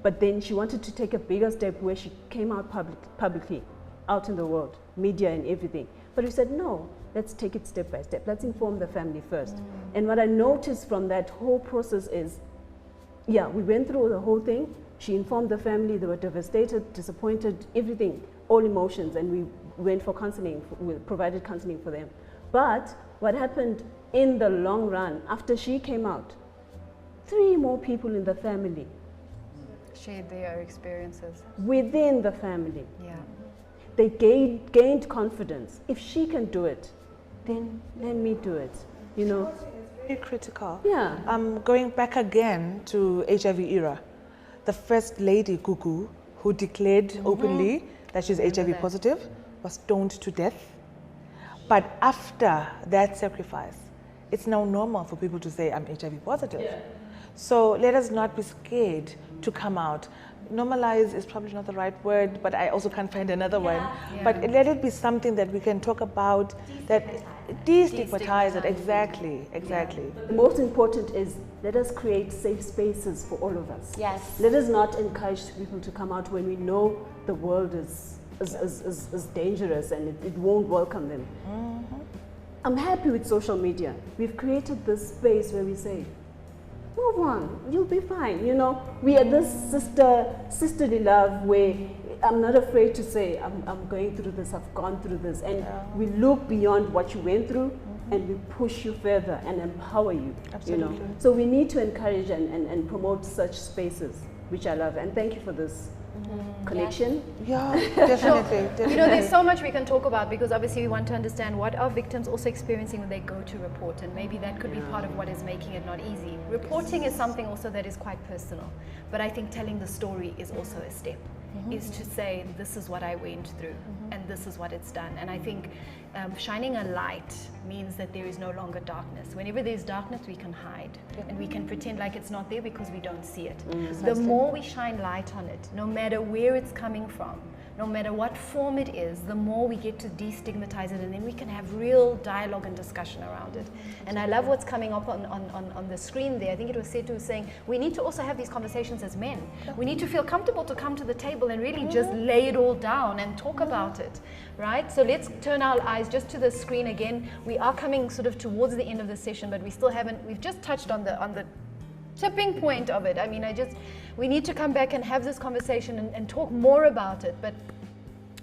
S5: but then she wanted to take a bigger step where she came out publicly, out in the world, media and everything. But we said, no, let's take it step by step. Let's inform the family first. And what I noticed from that whole process is, yeah, we went through the whole thing. She informed the family, they were devastated, disappointed, everything, all emotions, and we went for counseling, we provided counseling for them. But what happened in the long run, after she came out, 3 more people in the family
S2: Shared their experiences.
S5: within the family.
S2: Yeah.
S5: They gained confidence. If she can do it, then let me do it. You know?
S3: It's very critical.
S5: Yeah.
S3: Going back again to HIV era, the first lady, Gugu, who declared openly that she's HIV positive, was stoned to death. But after that sacrifice, it's now normal for people to say, I'm HIV positive. Yeah. So let us not be scared to come out. Normalize is probably not the right word, but I also can't find another one.
S2: Yeah.
S3: But let it be something that we can talk about, that destigmatize it. Exactly.
S5: The most important is let us create safe spaces for all of us.
S4: Yes.
S5: Let us not encourage people to come out when we know the world is dangerous and it won't welcome them. I'm happy with social media. We've created this space where we say, move on, you'll be fine. You know, we are this sisterly love where I'm not afraid to say, I'm going through this, I've gone through this. And we look beyond what you went through and we push you further and empower you.
S3: Absolutely.
S5: You know? So we need to encourage and promote such spaces, which I love. And thank you for this connection.
S3: Yeah, definitely.
S2: You know, there's so much we can talk about, because obviously we want to understand what are victims also experiencing when they go to report, and maybe that could be part of what is making it not easy. Reporting is something also that is quite personal, but I think telling the story is also a step, is to say, this is what I went through and this is what it's done. And I think shining a light means that there is no longer darkness. Whenever there's darkness, we can hide and we can pretend like it's not there because we don't see it. The more we shine light on it, no matter where it's coming from, no matter what form it is, the more we get to destigmatize it, and then we can have real dialogue and discussion around it. And I love what's coming up on the screen there. I think it was Setu saying, we need to also have these conversations as men. We need to feel comfortable to come to the table and really just lay it all down and talk about it, right? So let's turn our eyes just to the screen again. We are coming sort of towards the end of the session, but we still haven't, we've just touched on the tipping point of it. I mean, we need to come back and have this conversation and talk more about it. But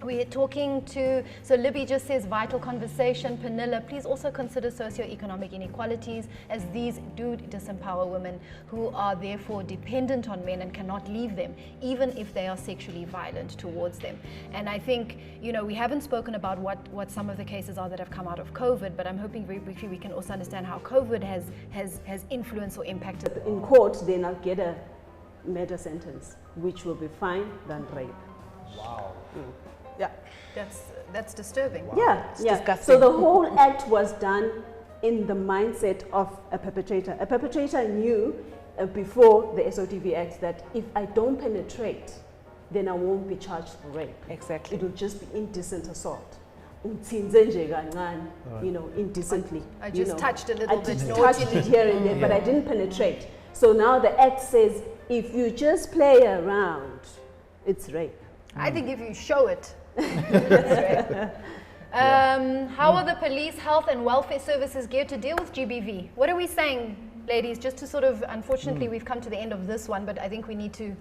S2: we're talking to, so Libby just says vital conversation. Panilla, please also consider socioeconomic inequalities, as these do disempower women who are therefore dependent on men and cannot leave them, even if they are sexually violent towards them. And I think, you know, we haven't spoken about what some of the cases are that have come out of COVID, but I'm hoping very briefly we can also understand how COVID has influenced or impacted.
S5: In court, they now get a murder sentence, which will be fine than rape.
S1: Wow.
S3: Yeah.
S2: That's disturbing.
S5: Yeah,
S3: disgusting.
S5: So the whole act was done in the mindset of a perpetrator. A perpetrator knew before the SOTV Act that if I don't penetrate, then I won't be charged for rape.
S3: Exactly.
S5: It will just be indecent assault. You know, indecently.
S2: I just touched a little bit.
S5: I just touched it here and there, but I didn't penetrate. So now the Act says if you just play around, it's rape.
S2: I think if you show it, that's right. How are the police, health and welfare services geared to deal with GBV? What are we saying, ladies? Just to sort of, unfortunately, we've come to the end of this one, but I think we need to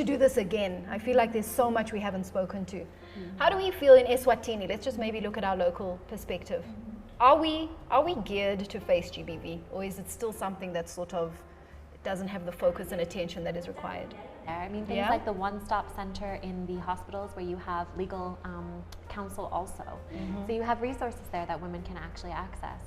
S2: do this again. I feel like there's so much we haven't spoken to. How do we feel in Eswatini? Let's just maybe look at our local perspective. Are we geared to face GBV, or is it still something that sort of doesn't have the focus and attention that is required?
S4: I mean, things like the one-stop center in the hospitals where you have legal counsel also. So you have resources there that women can actually access.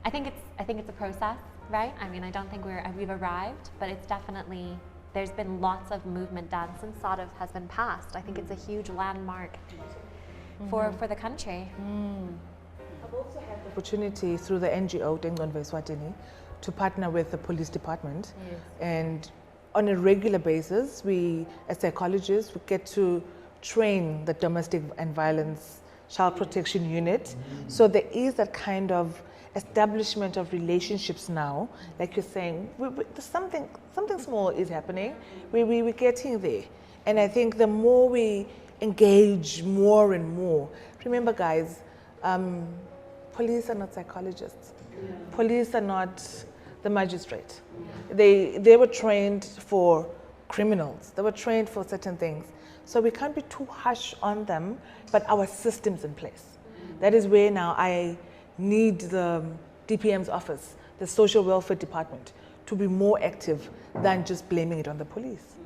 S4: I think it's a process, right? I mean, I don't think we've arrived, but it's definitely, there's been lots of movement done since SOTV has been passed. I think it's a huge landmark for the country.
S3: I've also had the opportunity through the NGO Ndo Mdlalose to partner with the police department, and on a regular basis, we, as psychologists, we get to train the domestic and violence child protection unit. So there is that kind of establishment of relationships now, like you're saying, something small is happening. We're getting there, and I think the more we engage more and more. Remember, guys, police are not psychologists. Police are not the magistrate. They were trained for criminals. They were trained for certain things. So we can't be too harsh on them, but our system's in place. That is where now I need the DPM's office, the social welfare department, to be more active than just blaming it on the police.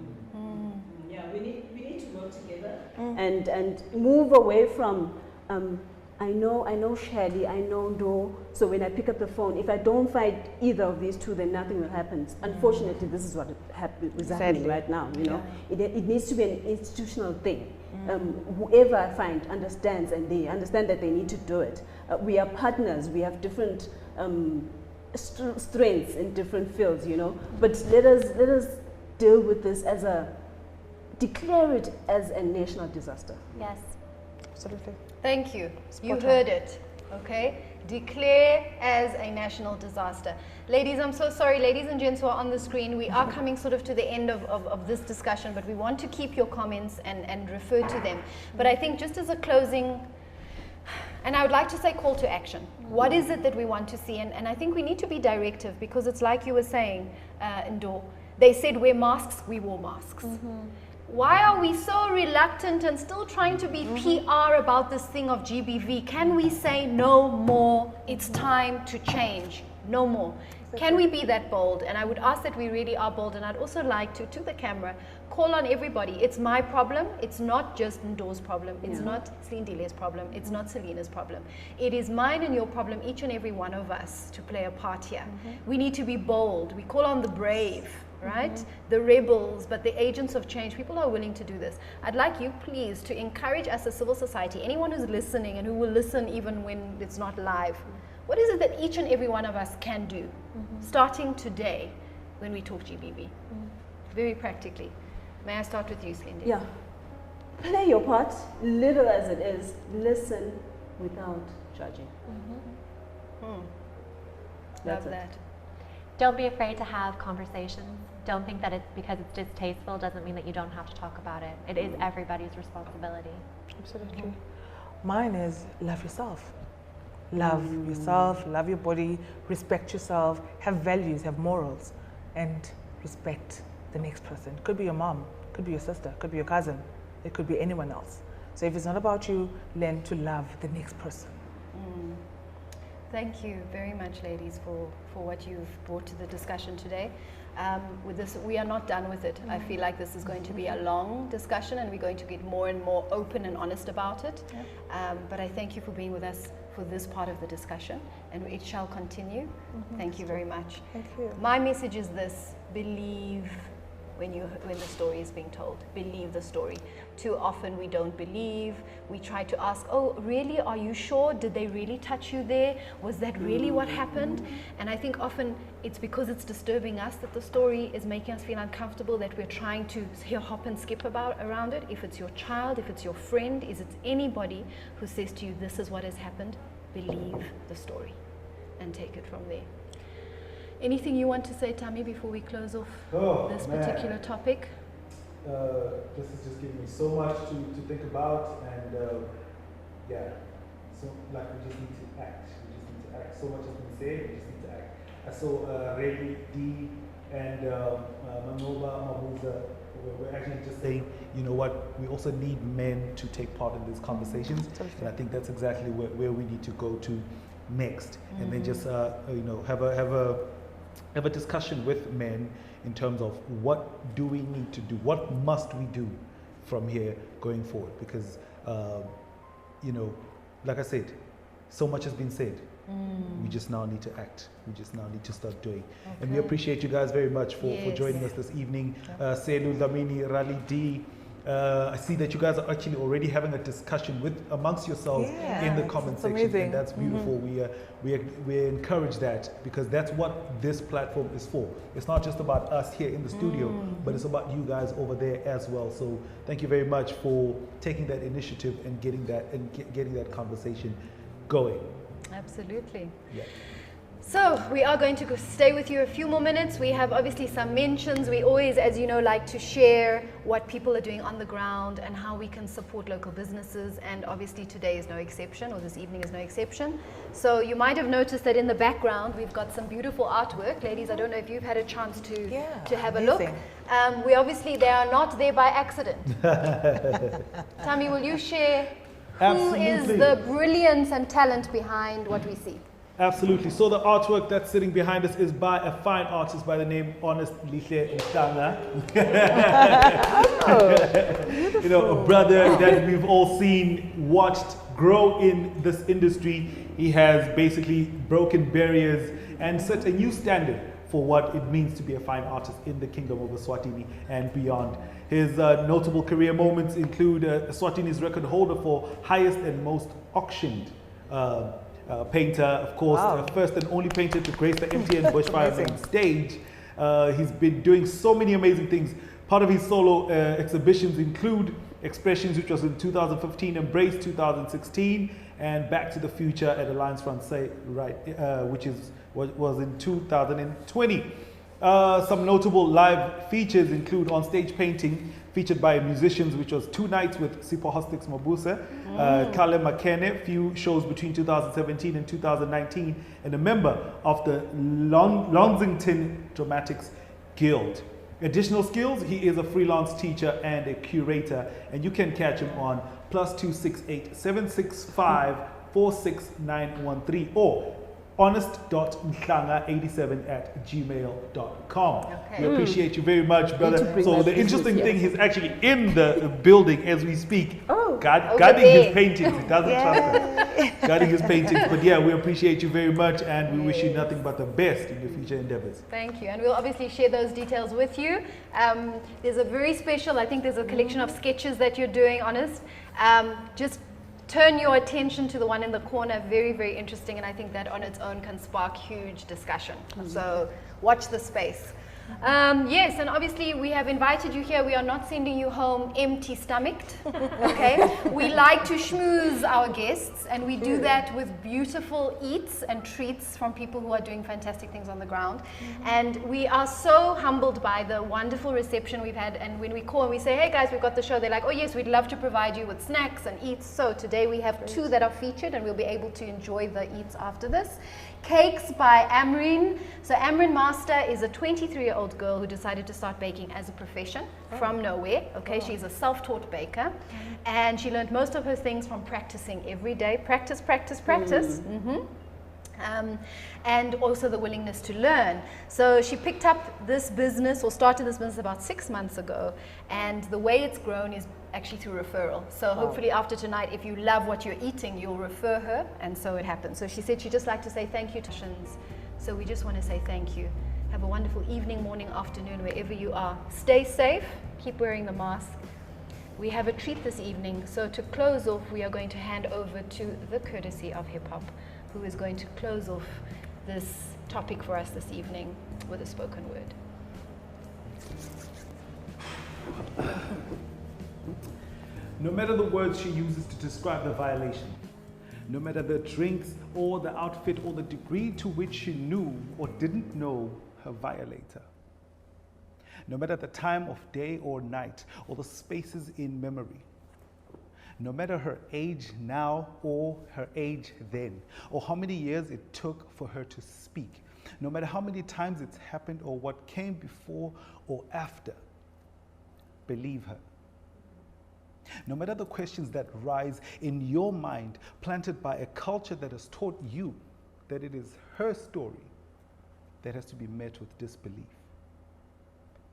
S5: Yeah, we need to work together and move away from I know Shirley, I know Ndo, so when I pick up the phone, if I don't find either of these two, then nothing will happen. Unfortunately, this is what is happening right now, you know. It needs to be an institutional thing. Whoever I find understands, and they understand that they need to do it. We are partners, we have different strengths in different fields, you know, but let us deal with this declare it as a national disaster.
S4: Yes.
S3: Absolutely.
S2: Thank you. You
S3: Spot
S2: heard it, okay? Declare as a national disaster. Ladies, I'm so sorry, ladies and gents who are on the screen, we are coming sort of to the end of this discussion, but we want to keep your comments and refer to them. But I think just as a closing, and I would like to say call to action. What is it that we want to see? And I think we need to be directive, because it's like you were saying, Ndo, they said wear masks, we wore masks. Why are we so reluctant and still trying to be PR about this thing of GBV? Can we say no more? It's time to change. No more. Can we be that bold? And I would ask that we really are bold. And I'd also like to the camera, call on everybody. It's my problem. It's not just Ndo's problem. It's not Slindele's problem. It's not Selena's problem. It is mine and your problem, each and every one of us, to play a part here. We need to be bold. We call on the brave, right? The rebels, but the agents of change. People are willing to do this. I'd like you, please, to encourage us as civil society, anyone who's listening and who will listen even when it's not live. What is it that each and every one of us can do, starting today, when we talk GBV? Very practically. May I start with you, Slindele?
S5: Yeah. Play your part, little as it is. Listen without judging.
S2: Love that.
S4: Don't be afraid to have conversations. Don't think that because it's distasteful doesn't mean that you don't have to talk about it. It is everybody's responsibility.
S3: Absolutely. Mine is love yourself. Love yourself, love your body, respect yourself, have values, have morals, and respect the next person. Could be your mom, could be your sister, could be your cousin, it could be anyone else. So if it's not about you, learn to love the next person.
S2: Thank you very much, ladies, for what you've brought to the discussion today. With this, we are not done with it. I feel like this is going to be a long discussion, and we're going to get more and more open and honest about it. But I thank you for being with us for this part of the discussion, and it shall continue. Thank you very much.
S3: Thank you.
S2: My message is this: believe when the story is being told. Believe the story. Too often we don't believe. We try to ask, oh, really? Are you sure? Did they really touch you there? Was that really what happened? And I think often it's because it's disturbing us that the story is making us feel uncomfortable, that we're trying to hop and skip around it. If it's your child, if it's your friend, if it's anybody who says to you, this is what has happened, believe the story and take it from there. Anything you want to say, Tammy, before we close off this particular topic?
S1: This is just giving me so much to think about, and so like we just need to act. We just need to act. So much has been said, we just need to act. I saw Ray, D, and Manova, Mabuza, we're actually just saying, you know what, we also need men to take part in these conversations, and I think that's exactly where we need to go to next, and then just have a discussion with men in terms of what do we need to do, what must we do from here going forward, because like I said, so much has been said. We just now need to act. We just now need to start doing. And we appreciate you guys very much for joining us this evening. Selu, Lamini, Rally D. I see that you guys are actually already having a discussion amongst yourselves in the comment section.
S3: Amazing.
S1: And that's beautiful. We encourage that, because that's what this platform is for. It's not just about us here in the studio, but it's about you guys over there as well. So thank you very much for taking that initiative and getting that conversation going.
S2: Absolutely.
S1: Yeah.
S2: So we are going to stay with you a few more minutes. We have obviously some mentions. We always, as you know, like to share what people are doing on the ground and how we can support local businesses. And obviously today is no exception, or this evening is no exception. So you might have noticed that in the background we've got some beautiful artwork. Ladies, I don't know if you've had a chance to have a look. They are not there by accident. Tammy, will you share who is the brilliance and talent behind what we see?
S1: Absolutely. So the artwork that's sitting behind us is by a fine artist by the name Honest Lihle Mtanga. A brother that we've all watched grow in this industry. He has basically broken barriers and set a new standard for what it means to be a fine artist in the Kingdom of Eswatini and beyond. His notable career moments include Eswatini's record holder for highest and most auctioned painter, of course, first and only painter to grace the MTN Bushfire main stage. He's been doing so many amazing things. Part of his solo exhibitions include Expressions, which was in 2015, Embrace 2016, and Back to the Future at Alliance Francaise, which was in 2020. Some notable live features include on-stage painting featured by musicians, which was 2 nights with Sipho Hostix Mabuse, Kale Makene, few shows between 2017 and 2019, and a member of the Lonsington Dramatics Guild. Additional skills, he is a freelance teacher and a curator, and you can catch him on +268 765 46913 or honest.mhlanga87@gmail.com.
S2: Okay.
S1: We appreciate you very much, brother. So the
S5: business,
S1: interesting
S5: yes.
S1: thing, he's actually in the building as we speak, guarding
S2: there.
S1: his paintings. He doesn't trust us. Guarding his paintings. But yeah, we appreciate you very much, and we wish you nothing but the best in your future endeavors.
S2: Thank you, and we'll obviously share those details with you. There's a very special, I think there's a collection of sketches that you're doing, Honest. Just turn your attention to the one in the corner, very, very interesting, and I think that on its own can spark huge discussion. So watch the space. Yes, and obviously we have invited you here. We are not sending you home empty-stomached, okay? We like to schmooze our guests, and we do that with beautiful eats and treats from people who are doing fantastic things on the ground. And we are so humbled by the wonderful reception we've had, and when we call and we say, hey guys, we've got the show, they're like, oh yes, we'd love to provide you with snacks and eats. So today we have 2 that are featured, and we'll be able to enjoy the eats after this. Cakes by Amreen. So Amreen Master is a 23-year-old girl who decided to start baking as a profession from nowhere. Okay, she's a self-taught baker, and she learned most of her things from practicing every day. Practice, practice, practice. And also the willingness to learn. So she picked up this business, or started this business about 6 months ago, and the way it's grown is actually through referral. So hopefully after tonight, if you love what you're eating, you'll refer her, and so it happens. So she said she'd just like to say thank you to Shins. So we just want to say thank you. Have a wonderful evening, morning, afternoon, wherever you are. Stay safe, keep wearing the mask. We have a treat this evening, so to close off, we are going to hand over to the courtesy of hip hop, who is going to close off this topic for us this evening with a spoken word.
S1: No matter the words she uses to describe the violation, no matter the drinks or the outfit or the degree to which she knew or didn't know her violator, no matter the time of day or night or the spaces in memory, no matter her age now or her age then, or how many years it took for her to speak, no matter how many times it's happened or what came before or after, believe her. No matter the questions that rise in your mind, planted by a culture that has taught you that it is her story that has to be met with disbelief,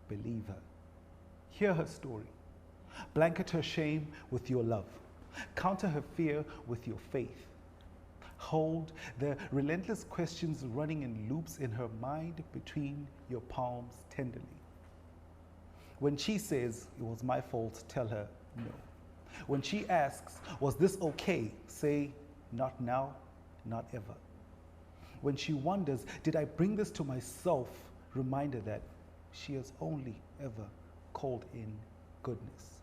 S1: believe her. Hear her story. Blanket her shame with your love. Counter her fear with your faith. Hold the relentless questions running in loops in her mind between your palms tenderly. When she says, it was my fault, tell her no. When she asks, was this okay? Say, not now, not ever. When she wonders, did I bring this to myself? Remind her that she has only ever called in goodness.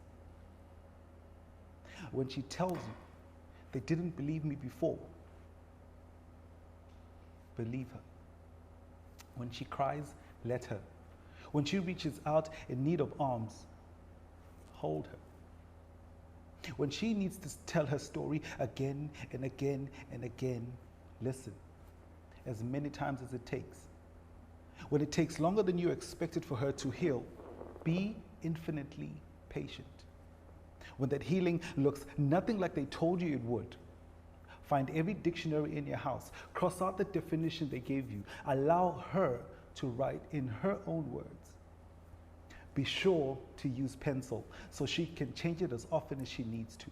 S1: When she tells you they didn't believe me before, believe her. When she cries, let her. When she reaches out in need of arms, hold her. When she needs to tell her story again and again and again, listen as many times as it takes. When it takes longer than you expected for her to heal, be infinitely patient. When that healing looks nothing like they told you it would, find every dictionary in your house, cross out the definition they gave you, allow her to write in her own words. Be sure to use pencil so she can change it as often as she needs to.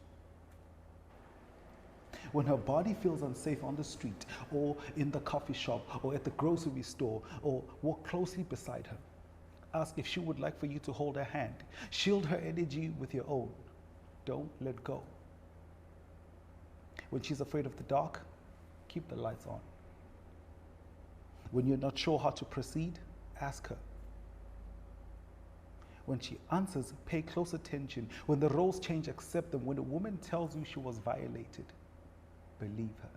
S1: When her body feels unsafe on the street or in the coffee shop or at the grocery store, or walk closely beside her, ask if she would like for you to hold her hand. Shield her energy with your own. Don't let go. When she's afraid of the dark, keep the lights on. When you're not sure how to proceed, ask her. When she answers, pay close attention. When the roles change, accept them. When a woman tells you she was violated, believe her.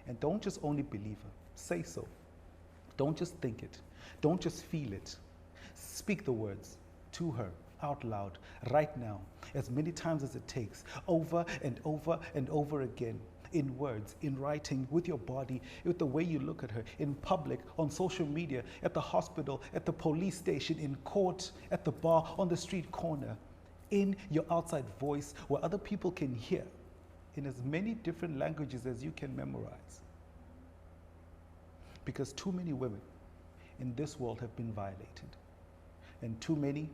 S1: And don't just only believe her, say so. Don't just think it. Don't just feel it. Speak the words to her out loud right now, as many times as it takes, over and over and over again, in words, in writing, with your body, with the way you look at her, in public, on social media, at the hospital, at the police station, in court, at the bar, on the street corner, in your outside voice where other people can hear, in as many different languages as you can memorize. Because too many women in this world have been violated, and too many